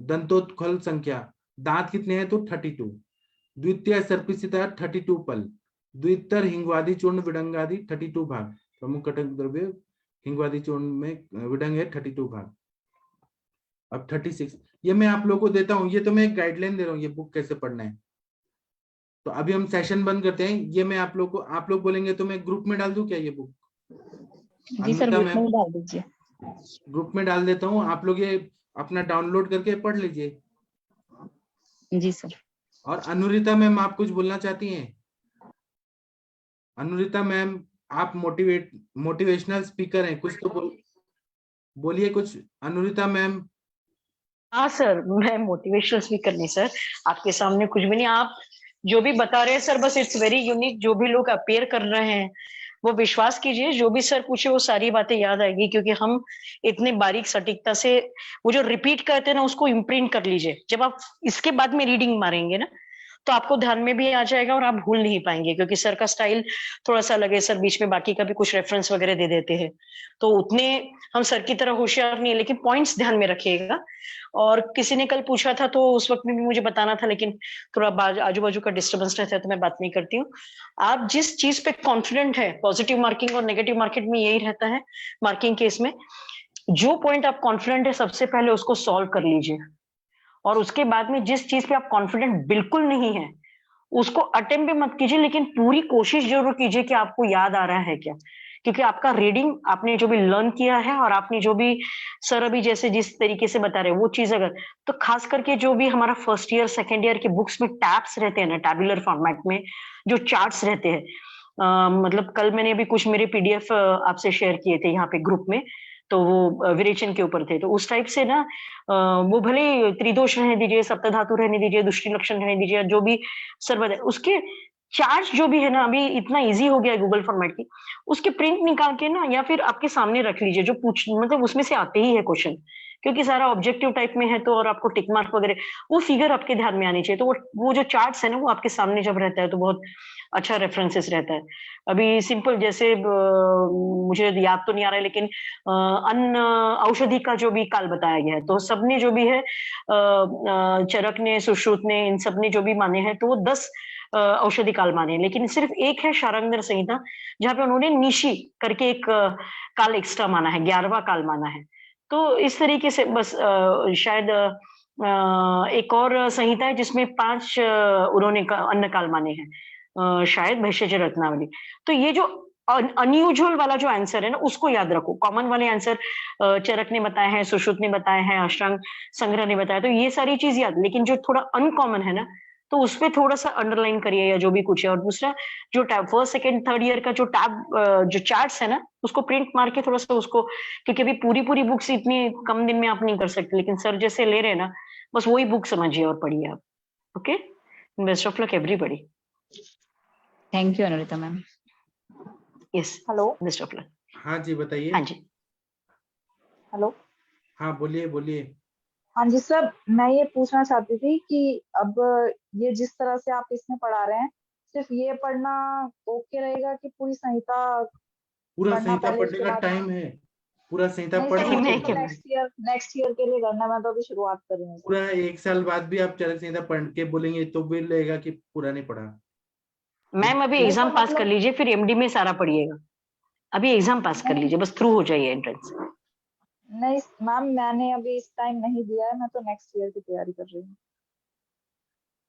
दंतोत्खल संख्या, दांत कितने हैं तो 32, द्वितीय सर्पिसिता 32 पल, द्वितर हिंगवादी चूर्ण विडंगादि 32 भाग, प्रमुख कटक द्रव्य हिंगवादी चूर्ण में विडंग है 32 भाग। अब 36 ये मैं आप लोगों को देता हूं, ये तो मैं एक गाइडलाइन दे रहा हूँ, ये बुक कैसे पढ़ना है। तो अभी हम सेशन बंद करते हैं, ये मैं आप लोग को, आप लोग बोलेंगे तो मैं ग्रुप में डाल दूं क्या ये बुक? जी सर, ग्रुप में डाल दीजिए। ग्रुप में डाल देता हूँ, आप लोग ये अपना डाउनलोड करके पढ़ लीजिए। जी सर। और अनुरिता मैम आप कुछ बोलना चाहती हैं? अनुरिता मैम आप मोटिवेशनल स्पीकर हैं, कुछ तो बोलिए कुछ अनुरिता मैम। हाँ सर, मैं मोटिवेशनल स्पीकर नहीं सर, आपके सामने कुछ भी नहीं। आप जो भी बता रहे हैं सर, बस इट्स वेरी यूनिक। जो भी लोग अपेयर कर रहे हैं वो विश्वास कीजिए, जो भी सर पूछे वो सारी बातें याद आएगी, क्योंकि हम इतने बारीक सटीकता से वो जो रिपीट करते हैं ना उसको इम्प्रिंट कर लीजिए। जब आप इसके बाद में रीडिंग मारेंगे ना तो आपको ध्यान में भी आ जाएगा और आप भूल नहीं पाएंगे, क्योंकि सर का स्टाइल थोड़ा सा अलग है। सर बीच में बाकी का भी कुछ रेफरेंस वगैरह दे देते हैं, तो उतने हम सर की तरह होशियार नहीं है, लेकिन पॉइंट्स ध्यान में रखिएगा। और किसी ने कल पूछा था तो उस वक्त में भी मुझे बताना था, लेकिन थोड़ा आजू बाजू का डिस्टर्बेंस रहता है तो मैं बात नहीं करती हूँ। आप जिस चीज पे कॉन्फिडेंट है, पॉजिटिव मार्किंग और नेगेटिव मार्किंग में यही रहता है, मार्किंग केस में जो पॉइंट आप कॉन्फिडेंट है सबसे पहले उसको सॉल्व कर लीजिए, और उसके बाद में जिस चीज पे आप कॉन्फिडेंट बिल्कुल नहीं है उसको अटेम्प्ट भी मत कीजिए, लेकिन पूरी कोशिश जरूर कीजिए कि आपको याद आ रहा है क्या। क्योंकि आपका रीडिंग, आपने जो भी लर्न किया है और आपने जो भी सर अभी जैसे जिस तरीके से बता रहे हैं वो चीज अगर, तो खास करके जो भी हमारा फर्स्ट ईयर सेकेंड ईयर के बुक्स में टैब्स रहते हैं ना, टैबुलर फॉर्मेट में जो चार्ट्स रहते हैं, मतलब कल मैंने अभी कुछ मेरे पीडीएफ आपसे शेयर किए थे यहाँ पे ग्रुप में, तो वो विरेचन के ऊपर थे, तो उस टाइप से ना वो भले त्रिदोष रहने दीजिए, सप्तधातु रहने दीजिए, दृष्टि लक्षण रहने दीजिए, जो भी सर्वदा उसके चार्ट जो भी है ना, अभी इतना इजी हो गया है गूगल फॉर्मेट की, उसके प्रिंट निकाल के ना या फिर आपके सामने रख लीजिए, जो पूछ मतलब उसमें से आते ही है क्वेश्चन, क्योंकि सारा ऑब्जेक्टिव टाइप में है तो, और आपको टिक मार्क वगैरह वो फिगर आपके ध्यान में आनी चाहिए, तो वो जो चार्ट्स है ना वो आपके सामने जब रहता है तो बहुत अच्छा रेफरेंसेस रहता है। अभी सिंपल जैसे मुझे याद तो नहीं आ रहा है, लेकिन अन्न औषधि का जो भी काल बताया गया है, तो सबने जो भी है चरक ने, सुश्रुत ने, इन सब ने जो भी माने हैं तो वो 10 औषधि काल माने हैं, लेकिन सिर्फ एक है शारंगधर संहिता जहाँ पे उन्होंने निशी करके एक काल एक्स्ट्रा माना है, 11वां काल माना है। तो इस तरीके से बस शायद एक और संहिता है जिसमें 5 उन्होंने अन्न काल माने हैं, शायद भैषज रत्नावली। तो ये जो अनयूजुअल वाला जो आंसर है ना उसको याद रखो, कॉमन वाले आंसर चरक ने बताया है, सुश्रुत ने बताया है, अष्टांग संग्रह ने बताया, तो ये सारी चीज याद, लेकिन जो थोड़ा अनकॉमन है ना तो उसपे थोड़ा सा अंडरलाइन करिए या जो भी कुछ है। और दूसरा जो tab first second third year का जो टैब जो चार्ट्स है ना उसको प्रिंट मार के थोड़ा सा उसको, क्योंकि अभी पूरी बुक्स इतनी कम दिन में आप नहीं कर सकते, लेकिन सर जैसे ले रहे हैं ना बस वही बुक समझिए और पढ़िए आप। Okay, best of luck everybody. Thank you Anurita ma'am. Yes, hello. Best of luck. हाँ जी बताइए। हाँ जी, हेलो। हाँ बोलिए बोलिए। हाँ जी सर, मैं ये पूछना चाहती थी कि अब ये जिस तरह से आप इसमें पढ़ा रहे हैं, सिर्फ ये पढ़ना ओके रहेगा कि पूरी संहिता पूरा पढ़ना संहिता पहले पढ़ने उसके का बाद? टाइम है, पूरा संहिता नहीं पढ़ सर, सकते मुझे नहीं तो हो। क्या नेक्स्ट ईयर के लिए करना है, मैं तो अभी शुरुआत कर रही हूँ सर। पूरा 1 साल बाद भी आप चरक संहिता पढ़ के बोलेंगे तो भी लगेगा कि पूरा नहीं पढ़ा। मैम, अभी नहीं तो एग्जाम पास कर मतलब लीजिए फिर एमडी में सारा पढ़िएगा। अभी एग्जाम पास कर नहीं लीजिए, बस थ्रू हो जाइए एंट्रेंस। नहीं मैम, मैंने अभी इस टाइम नहीं दिया है, मैं तो नेक्स्ट ईयर की तैयारी कर रही हूँ।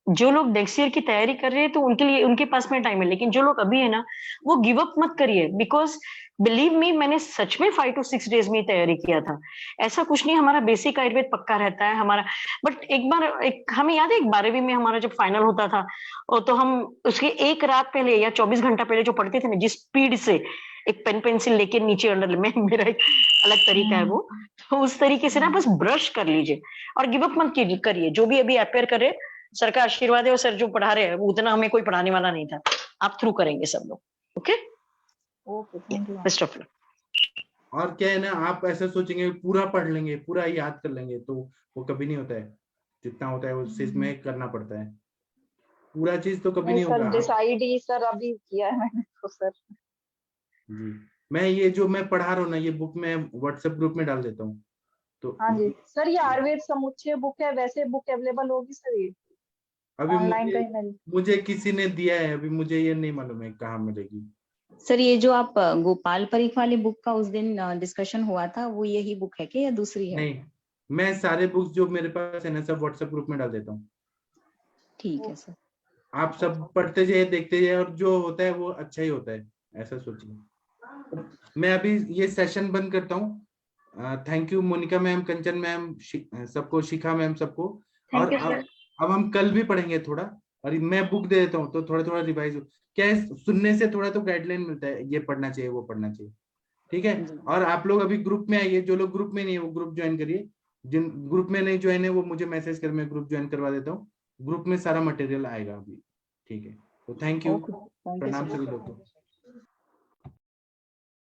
जो लोग नेक्स्ट ईयर की तैयारी कर रहे हैं तो उनके लिए उनके पास में टाइम है, लेकिन जो लोग अभी है ना वो गिव अप मत करिए, बिकॉज बिलीव मी मैंने सच में 5 to 6 डेज में तैयारी किया था। ऐसा कुछ नहीं, हमारा बेसिक आयुर्वेद पक्का रहता है हमारा, बट एक बार हमें याद है 12वीं में हमारा जब फाइनल होता था और तो हम उसके एक रात पहले या 24 घंटा पहले जो पढ़ते थे ना, जिस स्पीड से एक पेन पेंसिल लेके नीचे अंडर में, मेरा एक अलग तरीका है वो, तो उस तरीके से ना बस ब्रश कर लीजिए और गिव अप मत करिए। जो भी अभी अपेयर करे, सर का आशीर्वाद है और सर जो पढ़ा रहे हैं उतना हमें कोई पढ़ाने वाला नहीं था, आप थ्रू करेंगे सब लोग। Okay, okay, thank you. Best of luck. और क्या है ना, आप ऐसा सोचेंगे पूरा पढ़ लेंगे, पूरा याद कर लेंगे, तो वो कभी नहीं होता है। जितना होता है उससे इसमें करना पड़ता है, पूरा चीज तो कभी नहीं नहीं सर, होगा। डिसाइड ही सर अभी किया है मैंने तो सर। जी, मैं ये जो मैं पढ़ा रहा हूँ ना, ये बुक मैं व्हाट्सएप ग्रुप में डाल देता हूँ, तो हाँ जी सर, ये आयुर्वेद समुच्चय बुक है, वैसे बुक अवेलेबल होगी सर ये अभी ऑनलाइन मुझे कहीं मिल? मुझे किसी ने दिया है, अभी मुझे ये नहीं मालूम है कहाँ मिलेगी। सर ये जो आप गोपाल परीख वाली बुक का उस दिन डिस्कशन हुआ था, वो यही बुक है क्या या दूसरी है? नहीं, मैं सारे बुक्स जो मेरे पास है ना सब व्हाट्सएप ग्रुप में डाल देता हूँ। ठीक है सर। आप सब पढ़ते जाइए, देखते जाइए, और जो होता है वो अच्छा ही होता है, ऐसा सोचिए। मैं अभी ये सेशन बंद करता हूँ। Thank you Monika ma'am, Kanchan ma'am, सबको, शिखा मैम, सबको। और थैंक यू सर। अब हम कल भी पढ़ेंगे थोड़ा, और मैं बुक दे देता हूँ तो थोड़ा थोड़ा रिवाइज क्या है, सुनने से थोड़ा तो गाइडलाइन मिलता है, ये पढ़ना चाहिए वो पढ़ना चाहिए। ठीक है। जी। और आप लोग अभी ग्रुप में आइए, जो लोग ग्रुप में नहीं है वो ग्रुप ज्वाइन करिए, जिन ग्रुप में नहीं ज्वाइन है वो मुझे मैसेज कर, मैं ग्रुप ज्वाइन करवा देता हूँ। ग्रुप में सारा मटेरियल आएगा अभी। ठीक है, तो thank you, okay, thank you प्रणाम सर। सभी लोगों को।